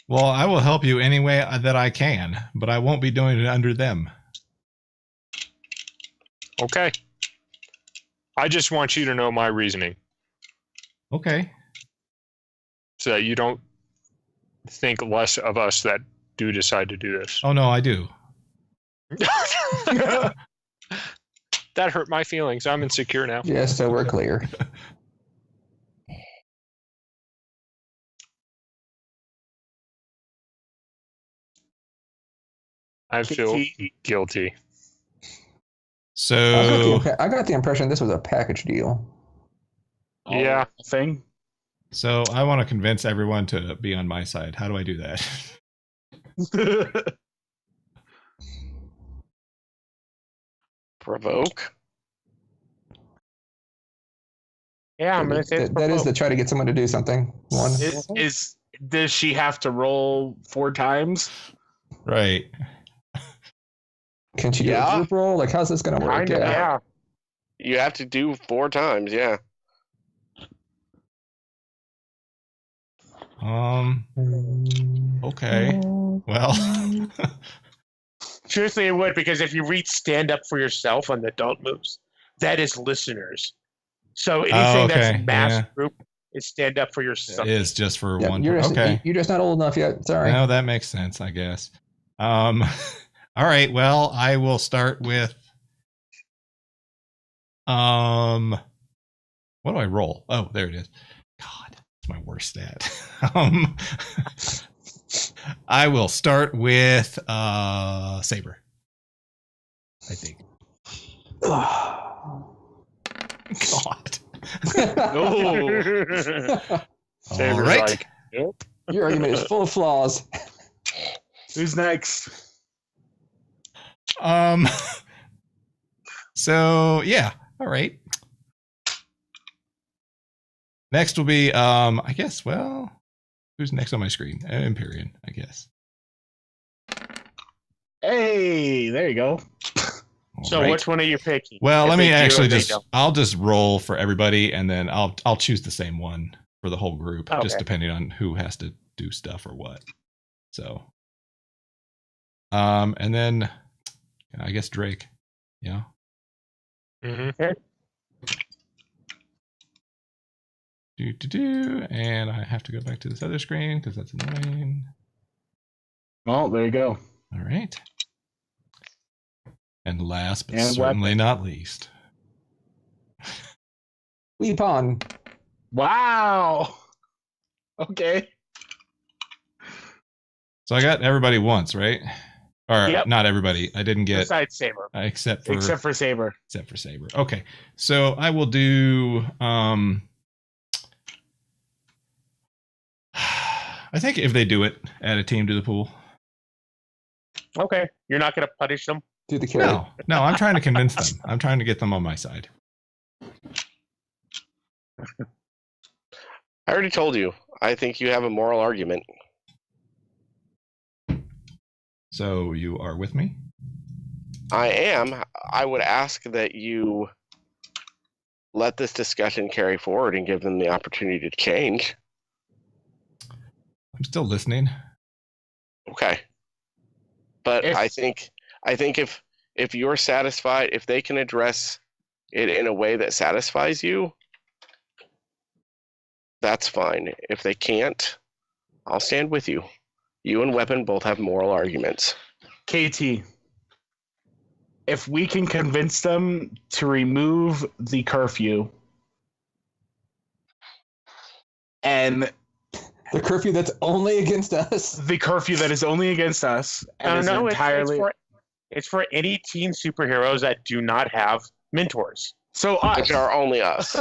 Well, I will help you any way that I can, but I won't be doing it under them. Okay. I just want you to know my reasoning Okay. so that you don't think less of us that do decide to do this. Oh no, I do. That hurt my feelings. I'm insecure now. Yeah, so we're clear. I feel guilty. So I got the impression this was a package deal. Yeah. Thing. So I want to convince everyone to be on my side. How do I do that? Provoke. Yeah, I'm gonna say it's that is to provoke. try to get someone to do something. One. Does she have to roll 4 times? Right. Can she do Yeah. a group roll? Like, how's this going to work? Kinda, yeah. You have to do 4 times, yeah. Okay. Well. Seriously, it would, because if you read Stand Up for Yourself on the adult moves, that is listeners. So anything okay, that's mass yeah. group is Stand Up for It Yourself. is just for Yeah, one. you're just, Okay. you're just not old enough yet. Sorry. No, that makes sense, I guess. All right. Well, I will start with. What do I roll? Oh, there it is. God, it's my worst stat. I will start with Saber. I think. God. Saber's All right. like, nope. Your argument is full of flaws. Who's next? So yeah. All right. Next will be I guess, well, who's next on my screen? Empyrean, I guess. Hey, there you go. All So right. which one are you picking? Well, If let they me do or actually they just don't? I'll just roll for everybody and then I'll choose the same one for the whole group, just Okay. depending on who has to do stuff or what. So and then I guess Drake. Yeah. Mhm. And I have to go back to this other screen because that's annoying. Well, there you go. All right. And last but And certainly not least. Weepon. Wow. Okay. So I got everybody once, right? Or Yep. not everybody. I didn't get Besides Saber. except for Saber. Saber. Okay. So I will do I think if they do it, add a team to the pool. Okay. You're not going to punish them? Do the carry. No, I'm trying to convince them. I'm trying to get them on my side. I already told you. I think you have a moral argument. So you are with me? I am. I would ask that you let this discussion carry forward and give them the opportunity to change. I'm still listening. Okay. But If- I think if you're satisfied, if they can address it in a way that satisfies you, that's fine. If they can't, I'll stand with you. You and Weapon both have moral arguments. KT, if we can convince them to remove the curfew and The curfew that's only against us. the curfew that is only against us and is No, entirely it's for any teen superheroes that do not have mentors. so us. Which are only us.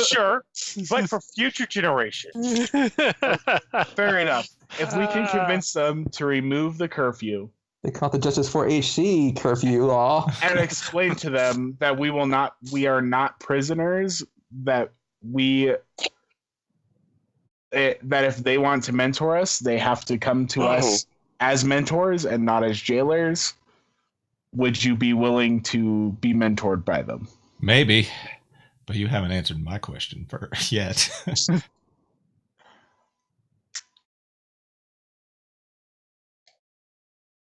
Sure, but for future generations. Fair enough. If we can convince them to remove the curfew They call it the Justice for HC curfew law. and explain to them that we are not prisoners, that that if they want to mentor us, they have to come to us as mentors and not as jailers. Would you be willing to be mentored by them? Maybe. But you haven't answered my question yet.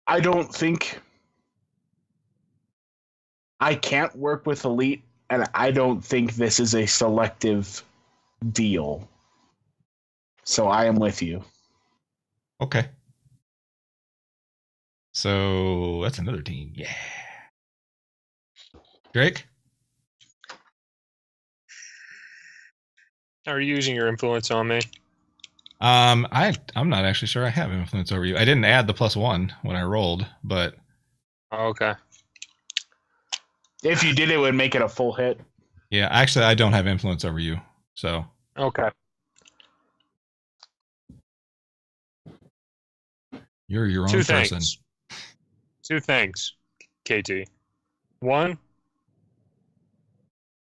I don't think I can't work with Elite, and I don't think this is a selective deal. So I am with you. Okay. So that's another team. Yeah. Drake? Are you using your influence on me? I'm not actually sure I have influence over you. I didn't add the +1 when I rolled, but Oh, okay. If you did, it would make it a full hit. yeah, actually I don't have influence over you. So Okay. you're your own Two person. things. Two things, KT. One,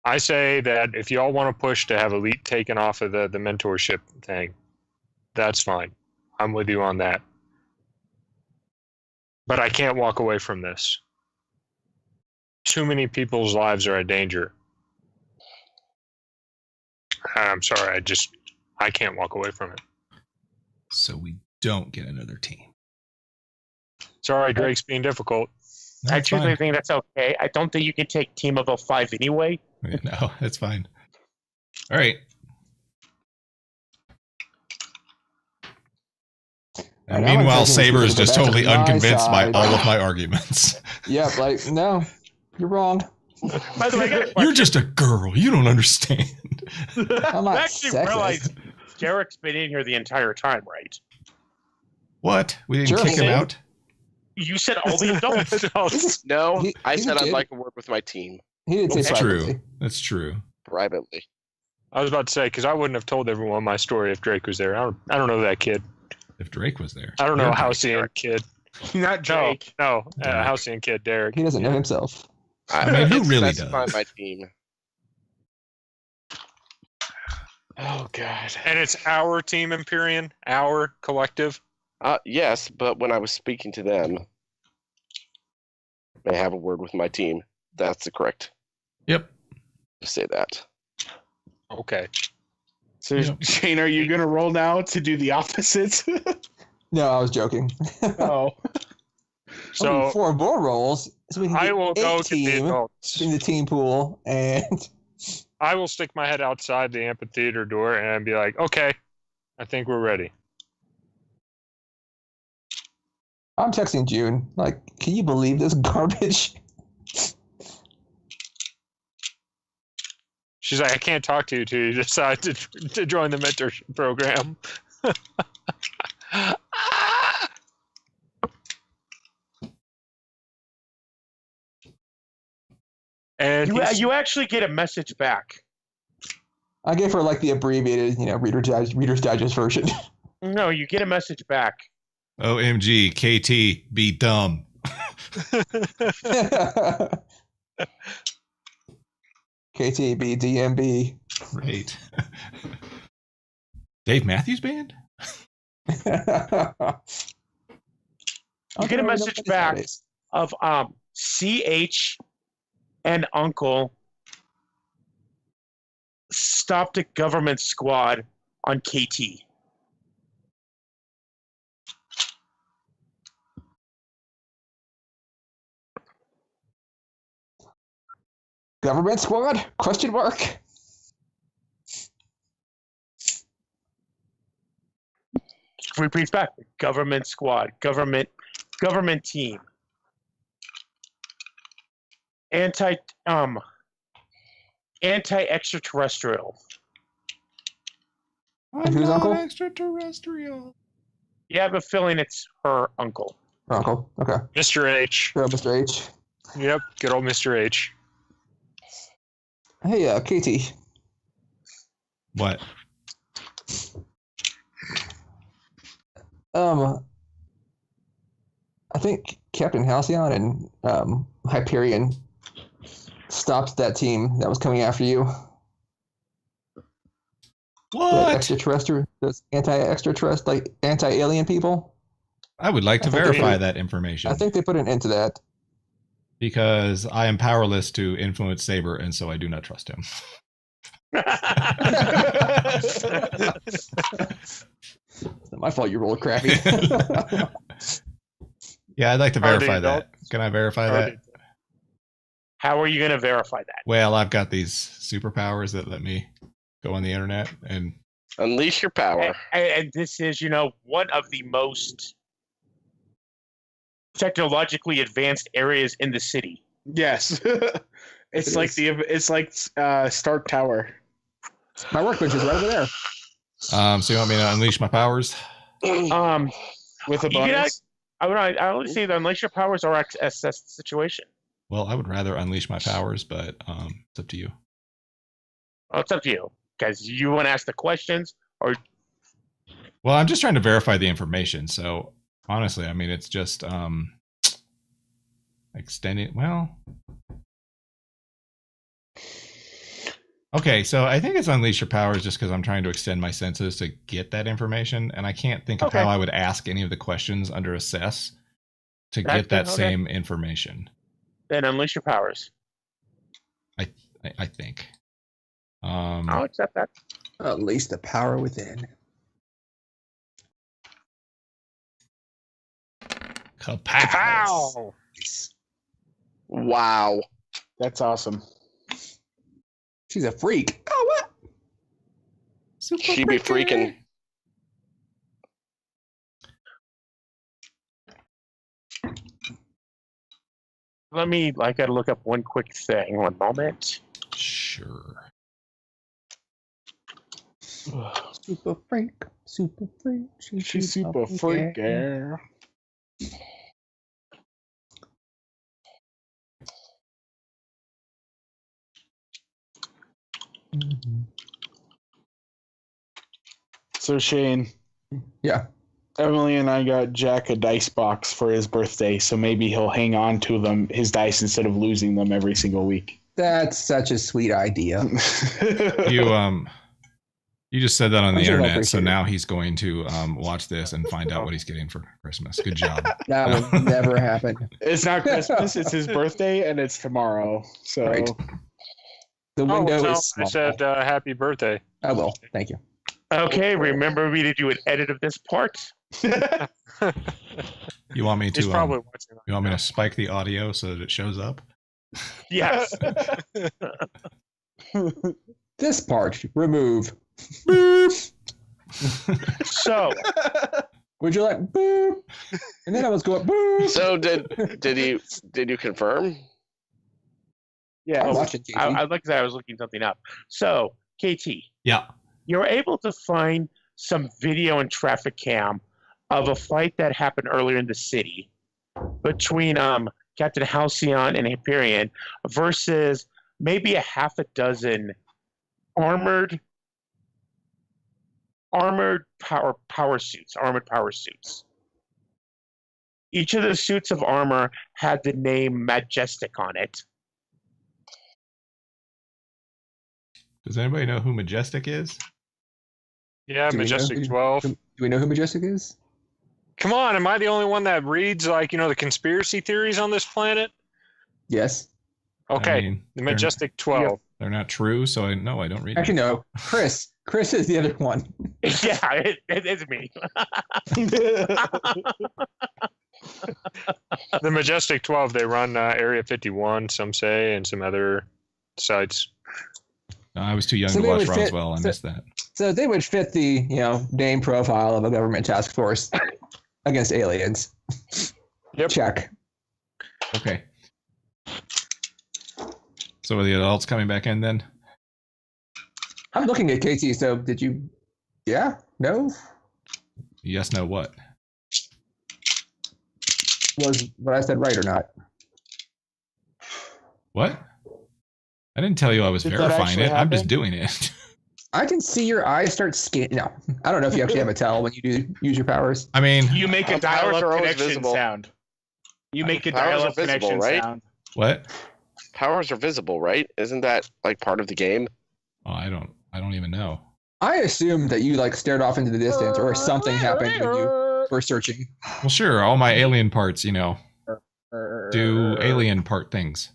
I say that if y'all want to push to have Elite taken off of the mentorship thing, that's fine. I'm with you on that. But I can't walk away from this. Too many people's lives are in danger. I'm sorry, I can't walk away from it. So we don't get another team. Sorry, Drake's being difficult. I That's truly fine. think that's okay. I don't think you can take team of 5 anyway. No, that's fine. All right. And Right, I'm meanwhile, taking this Saber is to the just back totally of my unconvinced by side. all of my arguments. Yep, like, no, you're wrong. By the way, I got a You're question. just a girl. You don't understand. I'm I not actually sexist. realized Derek's been in here the entire time, right? What? We didn't Sure. kick him out? You said all the adults. No, He- I he said I'd did. like to work with my team He didn't say That's privately. true. That's true. privately. I was about to say, because I wouldn't have told everyone my story if Drake was there. I don't know that kid. If Drake was there. I don't know You're Halcyon kid. Not Drake. No, Derek. Halcyon kid, Derek. He doesn't know himself. I mean, who did really specify does? my team. Oh God. And it's our team, Empyrean, our collective. Yes, but when I was speaking to them, may I have a word with my team? That's the correct Yep. to say that. Okay. So Yep. Shane, are you gonna roll now to do the opposite? No, I was joking. Oh. So 4 more rolls, so we can I get will a go to the team adults. in the team pool, and I will stick my head outside the amphitheater door and be like, okay, I think we're ready. I'm texting June. Like, can you believe this garbage? She's like, I can't talk to you till you decide to join the mentorship program. And You actually get a message back. I gave her like the abbreviated, Reader's Digest version. No, you get a message back. OMG, KT, be dumb. KTB, DMB. Great. Dave Matthews Band? You get a message back of CH and Uncle stopped a government squad on KT. Government squad? Question mark. Repeats back. Government squad. Government team. Anti-extraterrestrial. And who's uncle? Extraterrestrial. You have a feeling it's her uncle. Her uncle. Okay. Mr. H. Mr. H. Yep, good old Mr. H. Hey, KT. What? I think Captain Halcyon and Hyperion stopped that team that was coming after you. What? Extraterrestrial, those anti-extraterrestrial, like anti-alien people. I would like to I think verify they- that information I think they put an end to that. because I am powerless to influence Saber, and so I do not trust him. It's not my fault you rolled crappy. Yeah, I'd like to Are they verify that. adults? Can I verify Are that? How are you going to verify that? Well, I've got these superpowers that let me go on the internet, and Unleash your power. And this is, one of the most technologically advanced areas in the city. Yes. It's It like is. Stark Tower. My workbench is right over there. so you want me to unleash my powers? Um, With a You can bonus. I would say that unless your powers are assess the situation. Well, I would rather unleash my powers, but it's up to you. Well, it's up to you, guys. You want to ask the questions, or Well, I'm just trying to verify the information. So honestly, I mean, it's just extending. Well, okay. So I think it's unleash your powers just because I'm trying to extend my senses to get that information, and I can't think of Okay. how I would ask any of the questions under assess to That's get that good, okay. same information. then unleash your powers. I think. I'll accept that. Unleash the power within. Kapow! Wow. That's awesome. She's a freak. Oh, what? She be freaking. I gotta look up one quick thing. One moment. Sure. Super freak. Super freak. She's super freak, yeah. Mhm. So Shane, Yeah. Emily and I got Jack a dice box for his birthday, so maybe he'll hang on to his dice instead of losing them every single week. That's such a sweet idea. You just said that on the I'm sure he'll internet, so appreciate it. now he's going to watch this and find out what he's getting for Christmas. Good job. That would never happen. It's not Christmas, it's his birthday, and it's tomorrow. So Right. The Oh, window no, is I small. said happy birthday. I will. Thank you. Okay, remember me to do an edit of this part. You want me He's to? probably watching. You want me to spike the audio so that it shows up? Yes. This part, remove. So, Would you like boop? And then I was going boop. So did you confirm? yeah. I'm watching TV. I like that I was looking something up. So, KT, Yeah. you're able to find some video and traffic cam of a fight that happened earlier in the city between Captain Halcyon and Hyperion versus maybe a half a dozen armored power suits. Each of the suits of armor had the name Majestic on it. Does anybody know who Majestic is? Yeah, Do we know Majestic who- 12. Do we know who Majestic is? Come on, am I the only one that reads, like, the conspiracy theories on this planet? Yes. Okay, I mean, the Majestic 12. They're not true, so I don't read Actually, them. no. Chris. Chris is the other one. Yeah, it's me. The Majestic 12, they run Area 51, some say, and some other sites. No, I was too young So to they watch would fit- Roswell. I so- missed that. So they would fit the, name profile of a government task force against aliens. Yep. Check. Okay. So are the adults coming back in then? I'm looking at KT, so did you... Yeah? No? Yes, no, what? Was what I said right or not? What? I didn't tell you I was Did that verifying actually it. I'm just happen? doing it. I can see your eyes start scanning. No. I don't know if you actually have a tell when you do use your powers. I mean, You make a Powers dial-up are always connection visible. sound. You make a Powers are dial-up visible, connection right? sound. what? Powers are visible, right? Isn't that like part of the game? Oh, I don't even know. I assumed that you stared off into the distance or something happened when you were searching. Well, sure, all my alien parts, do alien part things.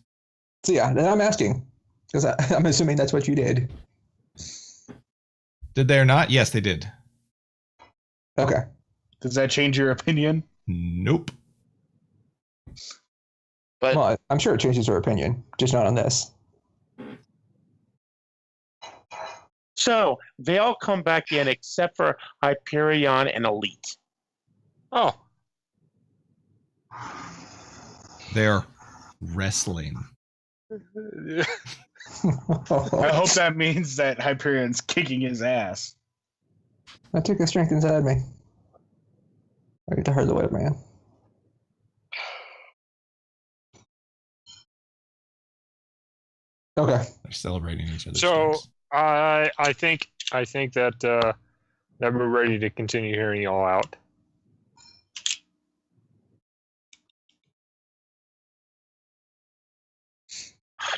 So yeah, then I'm asking. Because I'm assuming that's what you did. Did they or not? Yes, they did. Okay. Does that change your opinion? Nope. But Well, I'm sure it changes your opinion, just not on this. So they all come back in except for Hyperion and Elite. Oh, They're wrestling. I hope that means that Hyperion's kicking his ass. I took the strength inside me. I get to hurt the white man. Okay. They're celebrating each other's so strengths. I think that that we're ready to continue hearing y'all out.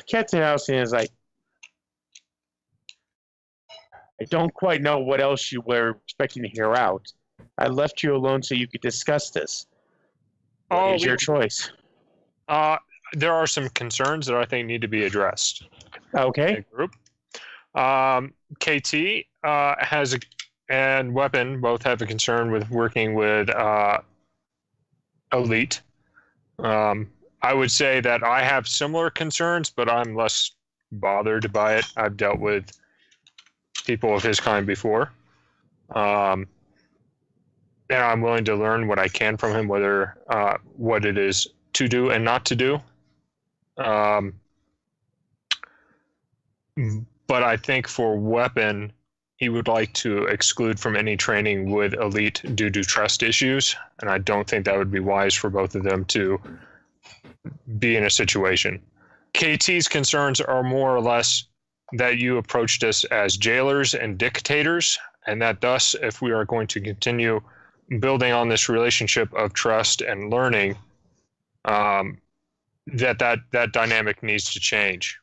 Captain Halcyon is like, I don't quite know what else you were expecting to hear out. I left you alone so you could discuss this. Oh, It's your choice. There are some concerns that I think need to be addressed. Okay. Group. KT has and Weapon both have a concern with working with Elite. I would say that I have similar concerns, but I'm less bothered by it. I've dealt with people of his kind before. And I'm willing to learn what I can from him, whether what it is to do and not to do. But I think for Weapon, he would like to exclude from any training with Elite due to trust issues, and I don't think that would be wise for both of them to be in a situation. KT's concerns are more or less that you approached us as jailers and dictators, and that thus, if we are going to continue building on this relationship of trust and learning, that dynamic needs to change.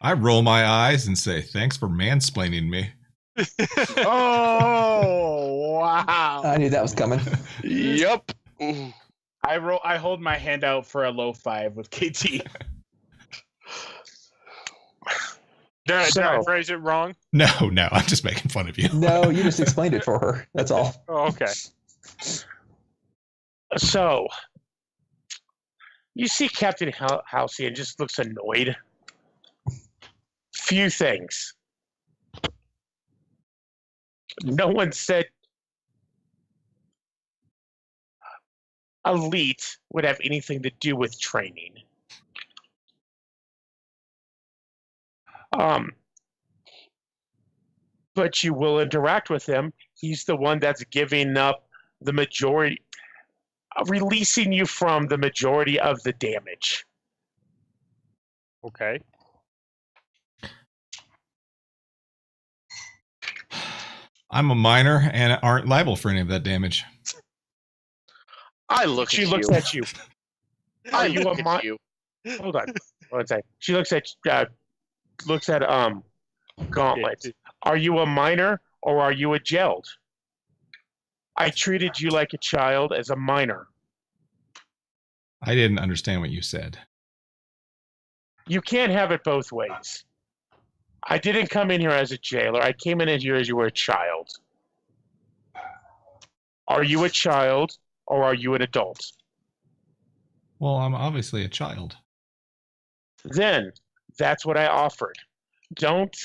I roll my eyes and say, thanks for mansplaining me. Oh wow! I knew that was coming. Yup. I hold my hand out for a low five with KT. Did I phrase it wrong? No, I'm just making fun of you. No, you just explained it for her. That's all. Oh, okay. So, you see Captain Halcyon just looks annoyed. Few things. No one said Elite would have anything to do with training. But you will interact with him He's the one that's giving up the majority, releasing you from the majority of the damage. Okay. I'm a minor and aren't liable for any of that damage. I look She at looks you. at you. I Are you look a at you. Hold on. One second. She looks at Gauntlet. Are you a minor or are you a gelled? I treated you like a child as a minor. I didn't understand what you said. You can't have it both ways. I didn't come in here as a jailer. I came in here as you were a child. Are you a child or are you an adult? Well, I'm obviously a child. Then that's what I offered. Don't.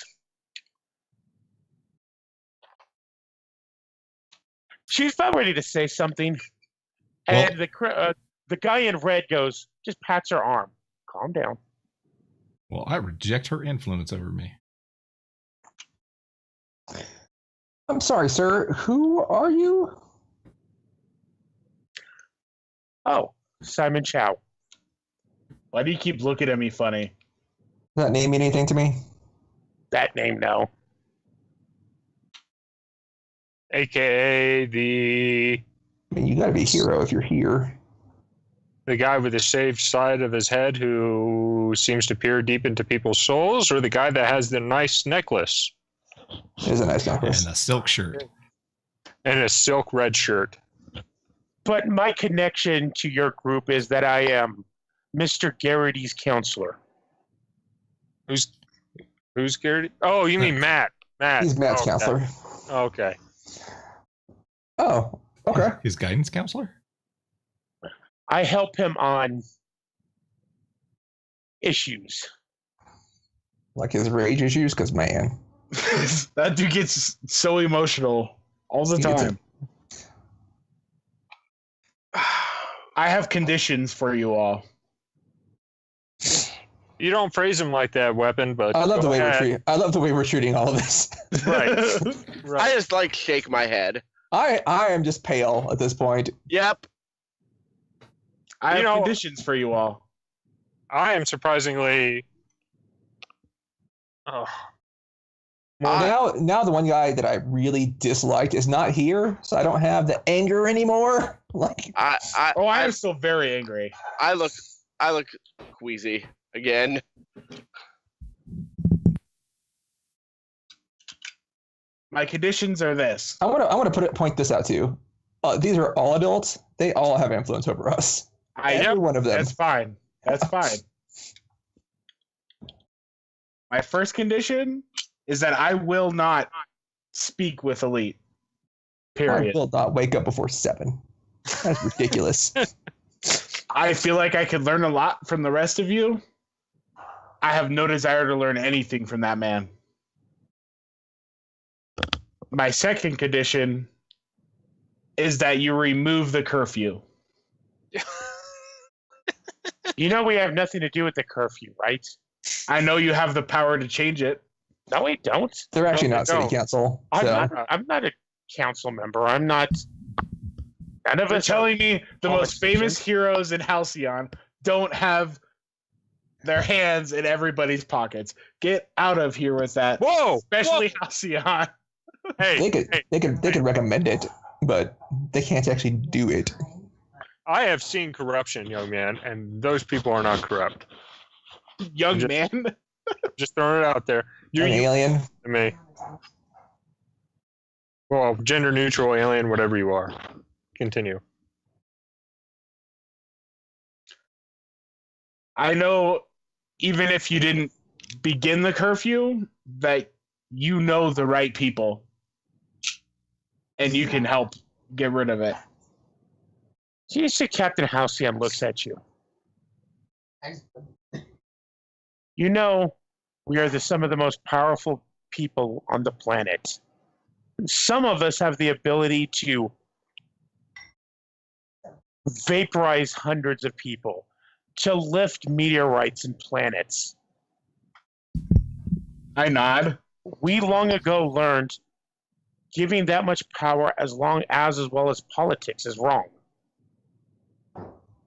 She's about ready to say something, and the guy in red goes, just pats her arm. Calm down. Well, I reject her influence over me. I'm sorry, sir. Who are you? Oh, Simon Chow. Why do you keep looking at me funny? Does that name mean anything to me? That name, no. AKA the I mean, you gotta be a hero if you're here. guy with the shaved side of his head who seems to peer deep into people's souls, or the guy that has the nice necklace It is a nice necklace. And a silk shirt. and a silk red shirt? But my connection to your group is that I am Mr. Garrity's counselor. Who's Garrett? Oh, you mean Matt? Matt. He's Matt's Okay. counselor. Okay. Oh, okay. His guidance counselor? I help him on issues. Like his rage issues, because man, That dude gets so emotional all the He gets time. I have conditions for you all. You don't phrase him like that, Weapon, but I love the go way we're ahead. treating. I love the way we're treating all of this. Right. I Right. just like shake my head. I am just pale at this point. Yep. I have You know- conditions for you all. I am surprisingly. Oh, Well, now the one guy that I really disliked is not here, so I don't have the anger anymore. Like, I I'm still very angry. look queasy again. My conditions are this. I want to point this out to you. These are all adults. They all have influence over us. Every one of them. That's fine. That's fine. My first condition is that I will not speak with Elite. Period. I will not wake up before 7. That's ridiculous. I feel like I could learn a lot from the rest of you. I have no desire to learn anything from that man. My second condition is that you remove the curfew. You know we have nothing to do with the curfew, right? I know you have the power to change it. No, we don't. They're actually No, not city no. council. I'm So not a council member. I'm not. None of You're us telling me the most famous politicians. heroes in Halcyon don't have their hands in everybody's pockets. Get out of here with that. whoa! Especially whoa. Halcyon. Hey, they could recommend it, but they can't actually do it. I have seen corruption, young man, and those people are not corrupt. Young Just- man. Just throwing it out there. You're An you alien. to me. Well, gender neutral, alien, whatever you are. Continue. I know even if you didn't begin the curfew, that you know the right people. And you can help get rid of it. You see Captain Halcyon looks at you. You know, we are some of the most powerful people on the planet. Some of us have the ability to vaporize hundreds of people, to lift meteorites and planets. I nod. We long ago learned giving that much power as well as politics is wrong.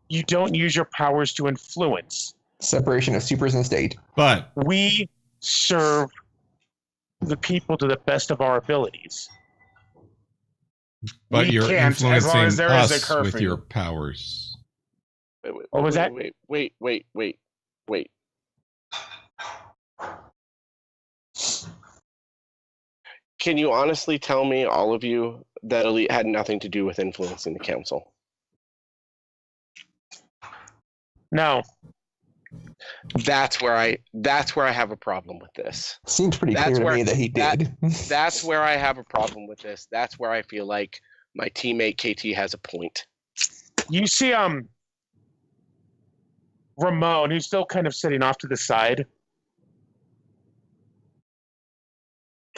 You don't use your powers to influence. Separation of supers and state. But We serve the people to the best of our abilities. but We you're can't, as long influencing as there is a us curfew. with your powers. What was that? Wait. Can you honestly tell me, all of you, that Elite had nothing to do with influencing the council? No. That's where I have a problem with this. Seems pretty That's clear to where- me that he did. That's where I have a problem with this. That's where I feel like my teammate KT has a point. You see, Ramon, who's still kind of sitting off to the side,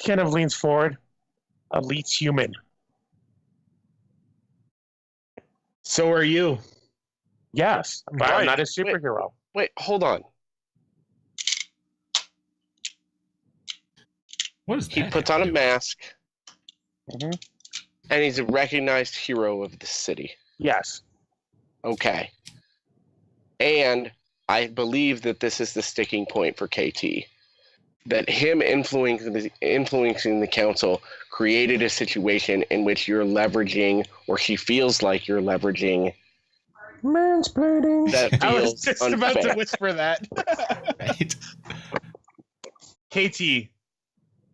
kind of leans forward. Elite's human. So are you. Yes, but I'm Right. not a superhero. Wait, hold on. What is He that? puts on a mask, Mhm. and he's a recognized hero of the city. Yes. Okay. And I believe that this is the sticking point for KT. That him influencing the council created a situation in which you're leveraging, or she feels like you're leveraging, Mansplaining. that I was feels just about to unfair. whisper that. Right? KT,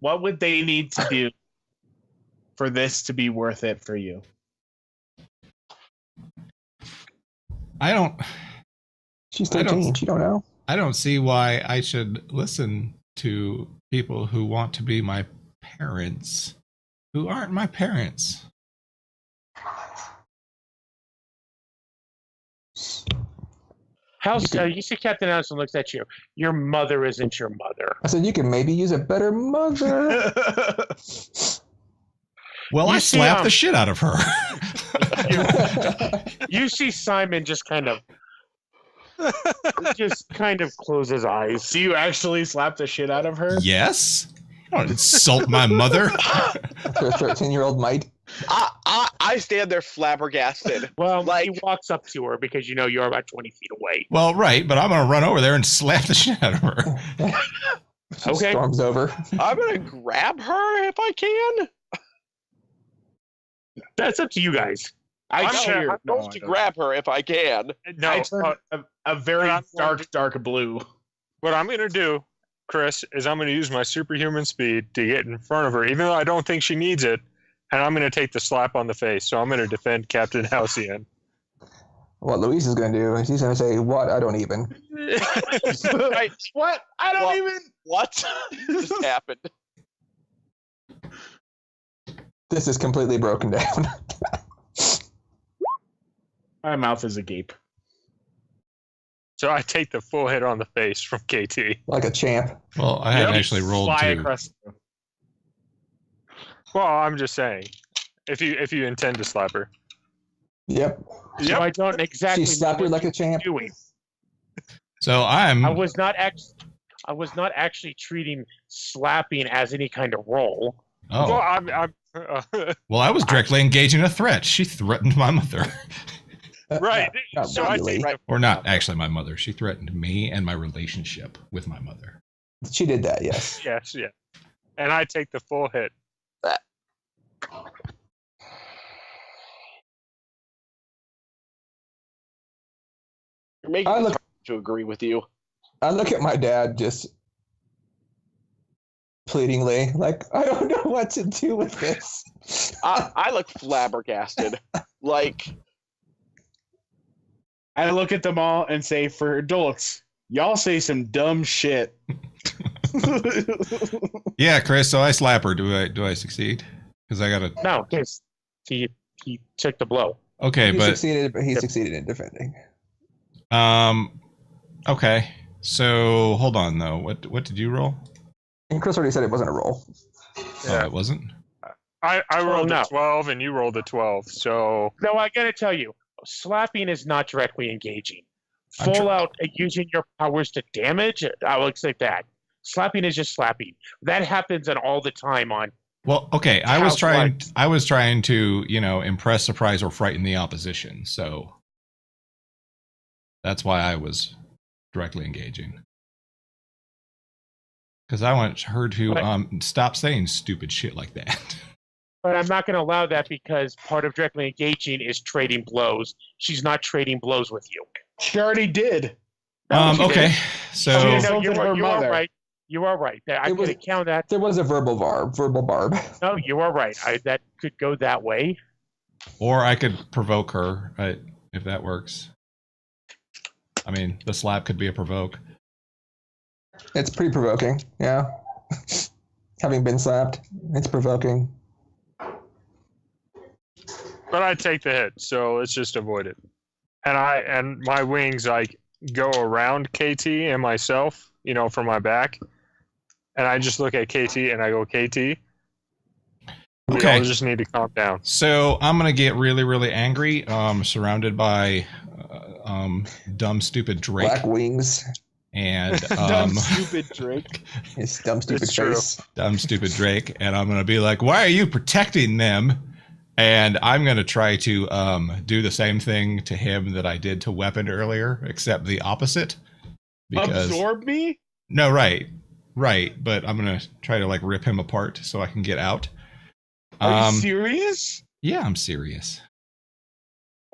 what would they need to do for this to be worth it for you? I don't She's I don't- 13. She don't know. I don't see why I should listen to people who want to be my parents who aren't my parents. You see Captain Anderson looks at you. Your mother isn't your mother. I said you could maybe use a better mother. Well, You I see, slapped the shit out of her. You see Simon just kind of close his eyes. Do you actually slap the shit out of her? Yes? You don't insult my mother. Her 13-year-old might. I stand there flabbergasted. Well, Like- he walks up to her because you know you're about 20 feet away. Well, right, but I'm going to run over there and slap the shit out of her. She Okay. storms over. I'm gonna grab her if I can. That's up to you guys. I I'm cheer. I'm No, going I to don't. grab her if I can. No, I turn a very I'm going dark blue. what I'm going to do, Chris, is I'm going to use my superhuman speed to get in front of her, even though I don't think she needs it, and I'm going to take the slap on the face. So I'm going to defend Captain Halcyon. What Louise is going to do is he's going to say, "What? I don't even." Right. What? I don't Well- even. What just happened? This is completely broken down. My mouth is agape. So I take the full hit on the face from KT. Like a champ. Well, I hadn't Yep. actually rolled Fly to. across the room. Well, I'm just saying, if you intend to slap her. Yep. So I don't exactly She slapped know her what like a champ. you're doing. So I'm. I was not actually treating slapping as any kind of role. Oh. Well, I'm Well, I was directly engaging a threat. She threatened my mother. right. Not So I really. take the, Or not actually my mother. She threatened me and my relationship with my mother. She did that, yes. yes, yeah, and I take the full hit. You're making I it look- hard to agree with you. I look at my dad just pleadingly, like, I don't know what to do with this. I look flabbergasted. Like, I look at them all and say, for adults, y'all say some dumb shit. Yeah, Chris. So I slap her. Do I succeed? Because I gotta. No, because he took the blow. Okay, He but succeeded, but he succeeded in defending. okay. So hold on though. What did you roll? And Chris already said it wasn't a roll. Oh, it wasn't. I rolled no. a 12 and you rolled a 12. So No, I gotta tell you, slapping is not directly engaging. I'm Full out using your powers to damage, I will accept that. Slapping is just slapping. That happens all the time on Well, okay. Housewives. I was trying to, impress, surprise, or frighten the opposition. So that's why I was directly engaging. Because I want her to But- stop saying stupid shit like that. But I'm not going to allow that because part of directly engaging is trading blows. She's not trading blows with you. She already did. No, she Okay. didn't. So No, insulted you her are mother. right. You are right. I It was- can count that. There was a verbal barb. No, you are right. That could go that way. or I could provoke her, if that works. I mean, the slap could be a provoke. It's pretty provoking. Yeah. Having been slapped, it's provoking. But I take the hit, so let's just avoid it. And my wings like go around KT and myself, from my back. And I just look at KT and I go, KT, we Okay. all just need to calm down. So I'm gonna get really, really angry. Surrounded by dumb, stupid Drake, Black wings. and Dumb, stupid Drake. His dumb, stupid It's true. face. dumb, stupid Drake, and I'm gonna be like, "Why are you protecting them?" And I'm gonna try to do the same thing to him that I did to Weapon earlier, except the opposite. Because Absorb me? no, right, but I'm gonna try to rip him apart so I can get out. Are you serious? Yeah, I'm serious.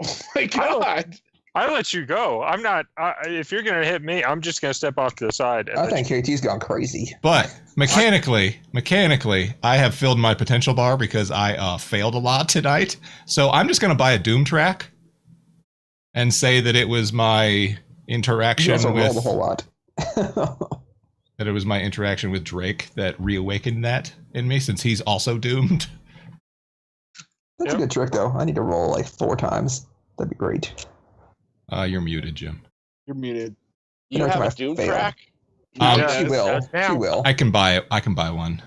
Oh my god. I let you go. I'm not. If you're gonna hit me, I'm just gonna step off to the side. And I let think KT's gone crazy. But mechanically, I have filled my potential bar because I failed a lot tonight. So I'm just going to buy a Doom track and say that it was my You interaction also rolled a with whole lot. Drake that reawakened that in me, since he's also doomed. That's Yep. a good trick, though. I need to roll 4 times. That'd be great. You're muted, Jim. You're muted. You Every have time a I Doom fail. track? Yeah, she will. that's now. She will. I can buy one.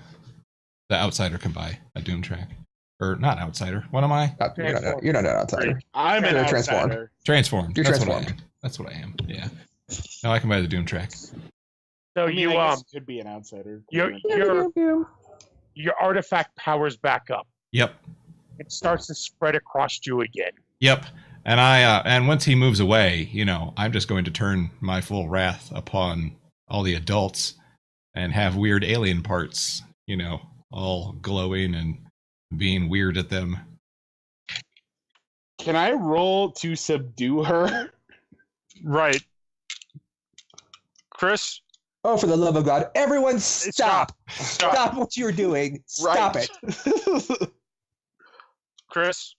The outsider can buy a Doom track, or not outsider. What am I? You're not an outsider. I'm an You're transformed. outsider. Transformed. You're That's transformed. what I am. That's what I am. Yeah. No, I can buy the Doom track. So I mean, you I guess could be an outsider. your artifact powers back up. Yep. It starts to spread across you again. Yep. And and once he moves away, I'm just going to turn my full wrath upon all the adults and have weird alien parts, all glowing and being weird at them. Can I roll to subdue her? Right. Chris, Oh, for the love of God. Everyone stop. stop. Stop what you're doing. Stop Right. it. Chris,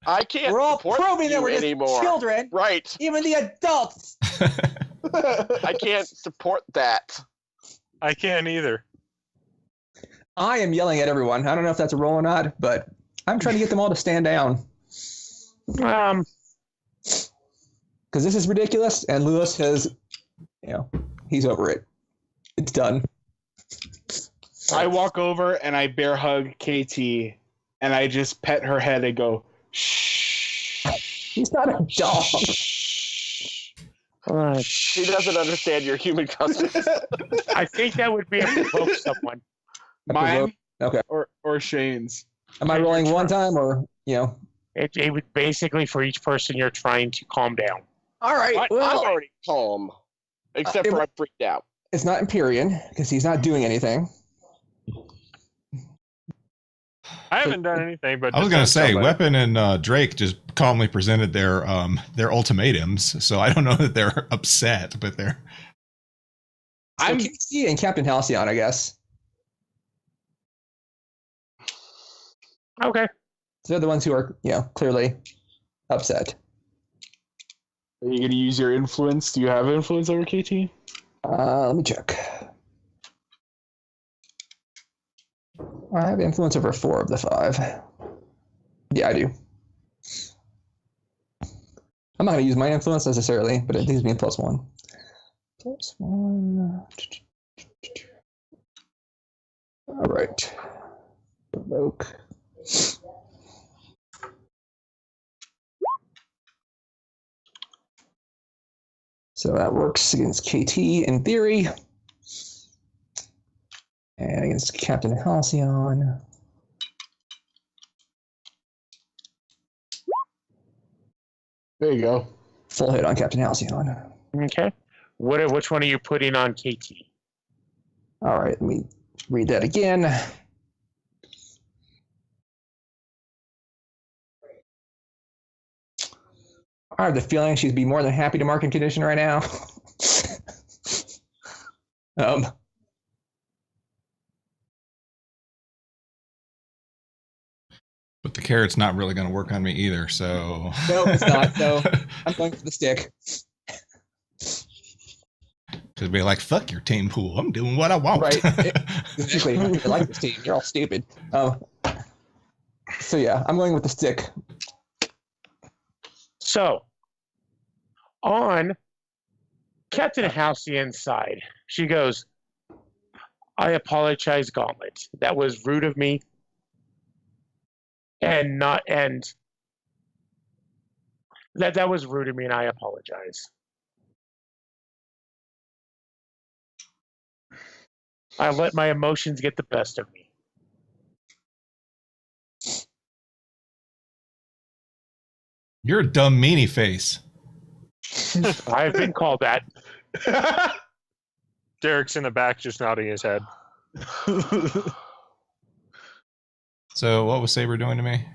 I can't We're all support proving that you we're just anymore. children. Right. Even the adults. I can't support that. I can't either. I am yelling at everyone. I don't know if that's a roll or not, but I'm trying to get them all to stand down. Because this is ridiculous, and Lewis has, he's over it. It's done. I walk over and I bear hug KT and I just pet her head and go, shh. He's not a dog. She doesn't understand your human customs. I think that would be a provoke someone. Mine Okay. or Shane's. Am I rolling one time or, It would basically for each person you're trying to calm down. All right. I'm already calm. Except for I'm freaked out. It's not Empyrean because he's not doing anything. I haven't done anything, but I was going to defend say, somebody. Weapon and Drake just calmly presented their ultimatums, so I don't know that they're upset, but they're... I'm KC and Captain Halcyon, I guess. Okay. They're the ones who are, clearly upset. Are you going to use your influence? Do you have influence over KT? Let me check. I have influence over 4 of the 5. Yeah, I do. I'm not going to use my influence necessarily, but it gives me a +1. +1. All right. Provoke. So that works against KT in theory. And against Captain Halcyon. There you go. Full hit on Captain Halcyon. Okay. Which one are you putting on KT? All right, let me read that again. I have the feeling she'd be more than happy to mark in condition right now. um, But the carrot's not really going to work on me either, so. no, it's not. So I'm going for the stick. Because be like, fuck your team pool. I'm doing what I want. Right. Basically, I like this team. You're all stupid. So yeah, I'm going with the stick. So, on Captain Halcyon's side, she goes, I apologize, Gauntlet. That was rude of me. And that was rude of me, and I apologize. I let my emotions get the best of me. You're a dumb meanie face. I've been called that. Derek's in the back just nodding his head. So what was Saber doing to me?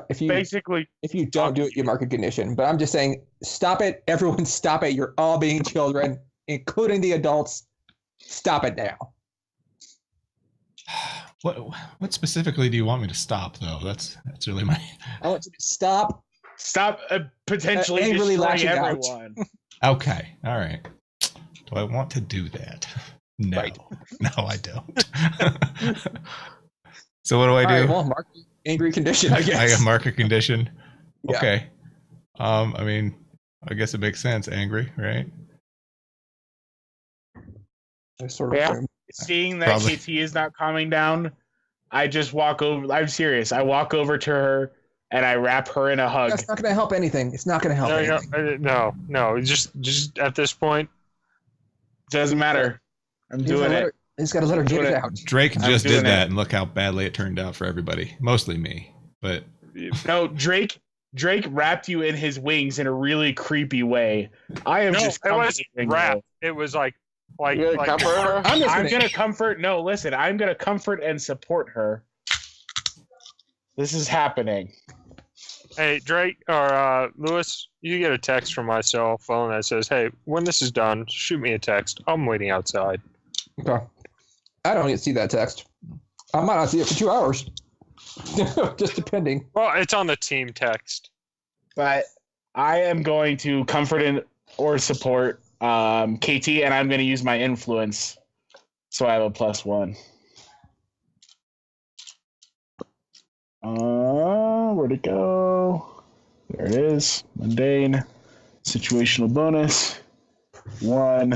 If you Basically, don't do it, you mark a condition. But I'm just saying, stop it. Everyone stop it. You're all being children, including the adults. Stop it now. What specifically do you want me to stop, though? That's really my. I want you to stop. Stop potentially Angrily destroying lashing out. everyone. Okay, all right. Do I want to do that? No, Right. no, I don't. So what do I do? All right, well, mark the angry condition, I guess. I got mark a condition. Yeah. Okay. I mean, I guess it makes sense. Angry, right? Sort of Yeah. Seeing that Probably. KT is not calming down, I just walk over. I'm serious. I walk over to her and I wrap her in a hug. That's not going to help anything. It's not going to help anything. No. Just at this point, Doesn't matter. I'm doing it. He's got to let her get Doing it it. out. Drake I'm just doing did that, it. and look how badly it turned out for everybody. Mostly me, but No, Drake wrapped you in his wings in a really creepy way. I am no, just it wasn't comforting rap. you. It was like You gonna comfort her? I'm I'm listening. gonna comfort. No, listen. I'm gonna comfort and support her. This is happening. Hey, Drake or Lewis, you get a text from my cell phone that says, "Hey, when this is done, shoot me a text. I'm waiting outside." Okay. I don't even see that text. I might not see it for 2 hours. Just depending. Well, it's on the team text. But I am going to comfort and or support KT, and I'm going to use my influence, so I have a +1. Where'd it go? There it is. Mundane. Situational bonus. 1.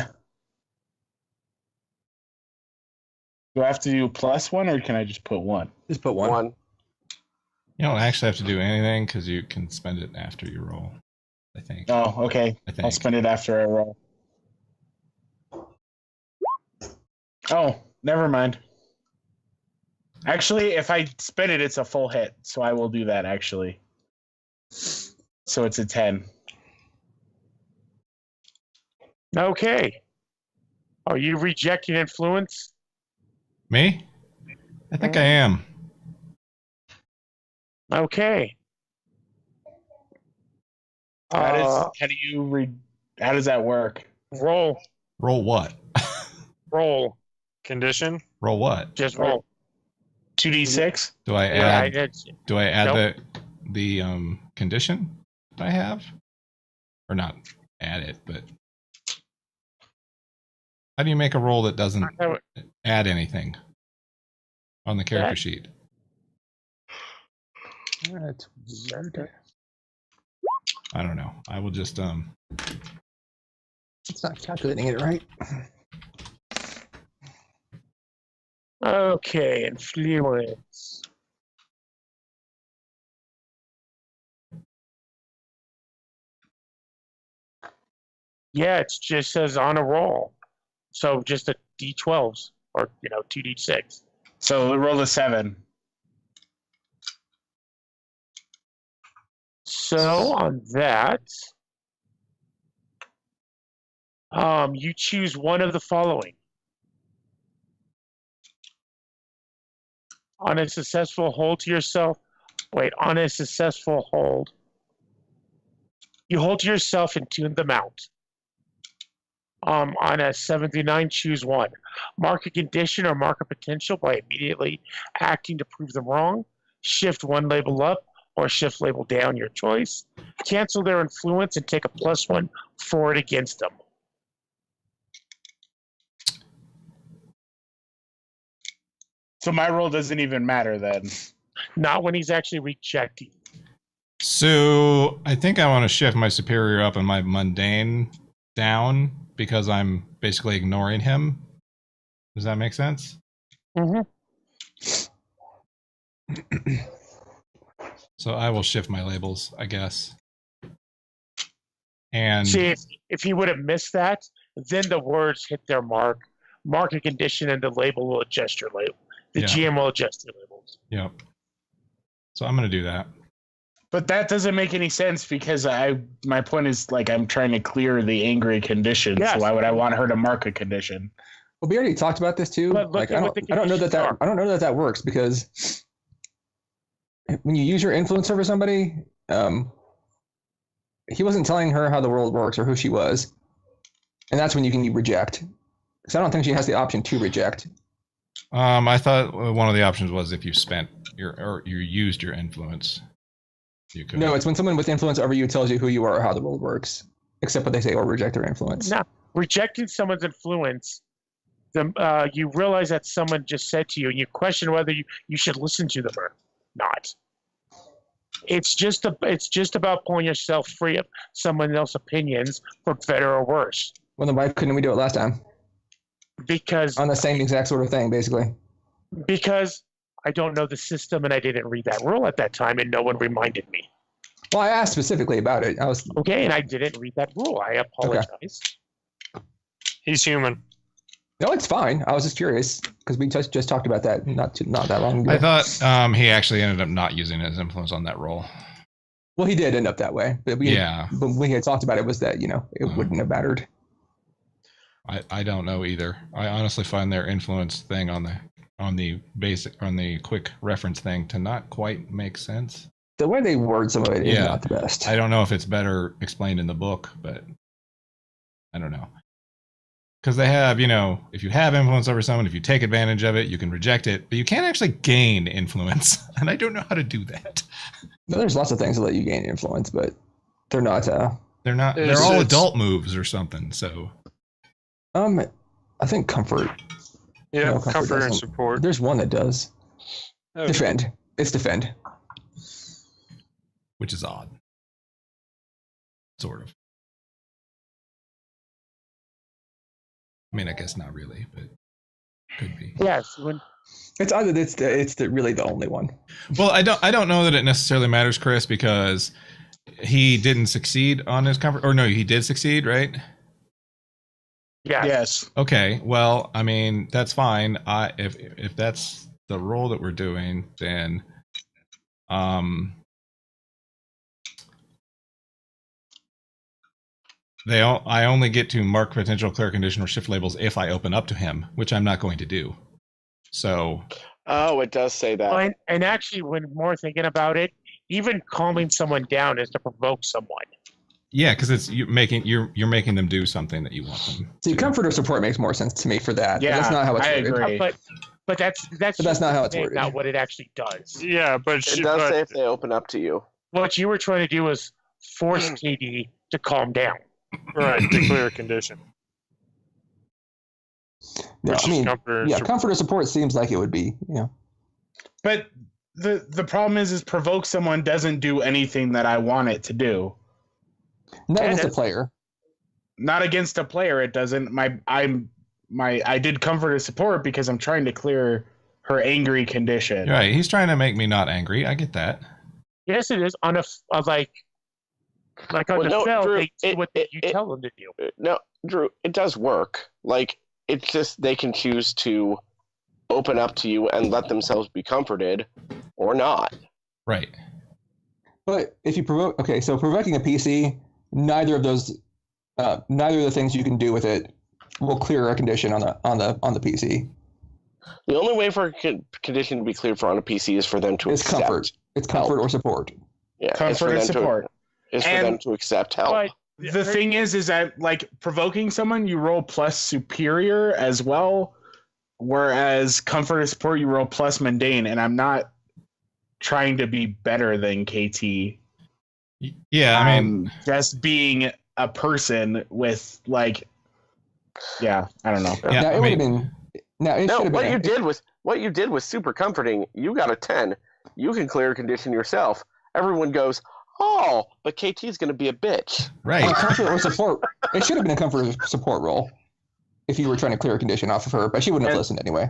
Do I have to do +1, or can I just put 1? Just put one. you don't actually have to do anything because you can spend it after you roll. I think. Oh, okay. I think. I'll spend it after I roll. Oh, never mind. Actually, if I spin it, it's a full hit, so I will do that, actually. So it's a 10. okay. Are you rejecting influence? Me? I think I am. Okay. How does that work? Roll. Roll what? Roll. Condition? Roll what? Just roll. 2d6? Do I Yeah, add? Do I add Nope. the condition I have, or not add it? But how do you make a roll that doesn't add anything on the character That- sheet? That's weird. I don't know. I will just It's not calculating it right. Okay, influence. Yeah, it just says on a roll. So just a D12s or 2D6. So roll a 7. So on that, you choose one of the following. On a successful hold, you hold to yourself and tune them out. On a 79, choose one. Mark a condition or mark a potential by immediately acting to prove them wrong. Shift one label up or shift label down, your choice. Cancel their influence and take a +1 forward against them. So my role doesn't even matter then. Not when he's actually rejecting. So I think I want to shift my superior up and my mundane down because I'm basically ignoring him. Does that make sense? Mm-hmm. So I will shift my labels, I guess. And See, if he would have missed that, then the words hit their mark. Mark a condition and the label will adjust your label. The Yeah. GM will adjust your labels. yep. So I'm going to do that. But that doesn't make any sense because my point is like I'm trying to clear the angry condition. Yes. So why would I want her to mark a condition? Well, we already talked about this too. But look Like, at I what don't, the I don't know that conditions I don't know that works because when you use your influence over somebody, he wasn't telling her how the world works or who she was, and that's when you can reject. Because I don't think she has the option to reject. I thought one of the options was if you spent you used your influence. You could. No, it's when someone with influence over you tells you who you are or how the world works, except what they say or reject their influence. No, rejecting someone's influence, you realize that someone just said to you, and you question whether you should listen to them or not. It's just about pulling yourself free of someone else's opinions, for better or worse. Well, then why couldn't we do it last time? Because On the same exact sort of thing, basically. I don't know the system and I didn't read that rule at that time, and no one reminded me. Well, I asked specifically about it. I was Okay, and I didn't read that rule. I apologize. He's human. no, it's fine. I was just curious because we just talked about that not that long ago. I thought he actually ended up not using his influence on that roll. Well, he did end up that way, but Yeah. But when we had talked about it, was that it wouldn't have mattered. I don't know either. I honestly find their influence thing on the quick reference thing to not quite make sense. The way they word some of it is Yeah. not the best. I don't know if it's better explained in the book, but I don't know. Because they have, if you have influence over someone, if you take advantage of it, you can reject it, but you can't actually gain influence. And I don't know how to do that. No, there's lots of things that let you gain influence, but they're not. They're not, they're all adult moves or something. So I think comfort. Yeah, No, comfort comfort and doesn't. support. There's one that does. Oh, Defend. It's defend. which is odd. Sort of. I mean, I guess not really, but could be. Yes, It's either it's really the only one. Well, I don't know that it necessarily matters, Chris, because he didn't succeed on his comfort, or no, he did succeed, right? yeah. Yes. Okay, well, I mean, that's fine. If that's the role that we're doing, then I only get to mark potential clear condition or shift labels if I open up to him, which I'm not going to do. So Oh, it does say that. And actually, when more thinking about it, even calming someone down is to provoke someone. yeah, because you're making them do something that you want them. See, to. comfort or support makes more sense to me for that. but Yeah, that's not how it's I worded. agree. But that's that's not how it's worded. Not what it actually does. Yeah, but It does say if they open up to you. What you were trying to do was force KD to calm down. right, declare a condition. No, Which I mean, is comfort. yeah, comfort or support seems like it would be. But the problem is provoke someone doesn't do anything that I want it to do. Not Yeah, against the that's- player. Not against a player. It doesn't. I did comfort or support because I'm trying to clear her angry condition. Right, he's trying to make me not angry. I get that. Yes, it is on a like on Well, the no, cell. Drew, They do it- what it- you it- tell them to do. No, Drew, it does work. Like, it's just they can choose to open up to you and let themselves be comforted or not. Right. But if you provoke, okay, so provoking a PC, neither of the things you can do with it will clear a condition on the PC. The only way for a condition to be cleared for on a PC is for them to It's accept. comfort. It's comfort or support. Yeah, it's Comfort for and them support. Is for And- them to accept help. But The thing is that like provoking someone, you roll plus superior as well, whereas comfort and support you roll plus mundane. And I'm not trying to be better than KT. Yeah, I mean, I'm just being a person with like, yeah, I don't know. yeah, now I it would have mean, been. Now it No, should have what been. you did was super comforting. You got a 10. You can clear a condition yourself. Everyone goes, oh, but KT's going to be a bitch. right. Comfort or support. It should have been a comfort or support roll if you were trying to clear a condition off of her, but she wouldn't have listened anyway.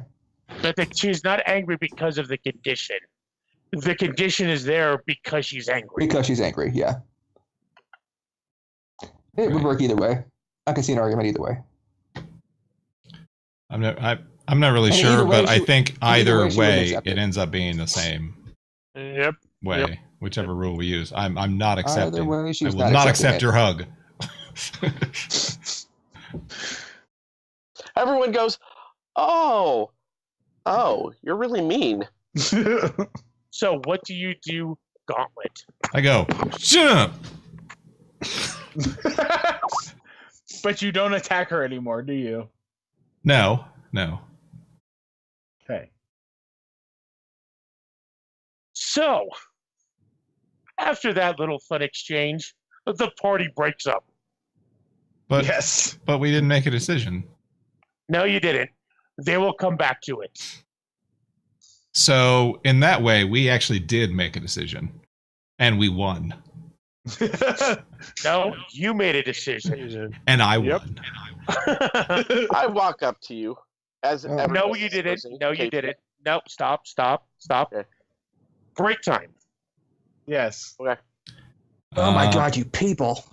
But she's not angry because of the condition. The condition is there because she's angry. Because she's angry, yeah. It would work either way. I can see an argument either way. I'm not really And sure, either way, but I she- think either either way, she wouldn't way, accept it it. ends up being the same Yep. way, Yep. whichever rule we use. I'm not accepting. Either way, I she's will not accept accepting your hug. Everyone goes, oh, you're really mean. So what do you do, Gauntlet? I go, jump. But you don't attack her anymore, do you? No. Okay. So, after that little fun exchange, the party breaks up. But Yes. but we didn't make a decision. No, you didn't. They will come back to it. So in that way, we actually did make a decision, and we won, No, you made a decision. and I Yep. won. I walk up to you as No, No, everyone's you didn't. dispersing. No, you KT. didn't. No, stop. Okay. Break time. Yes. Oh my Uh, god, you people.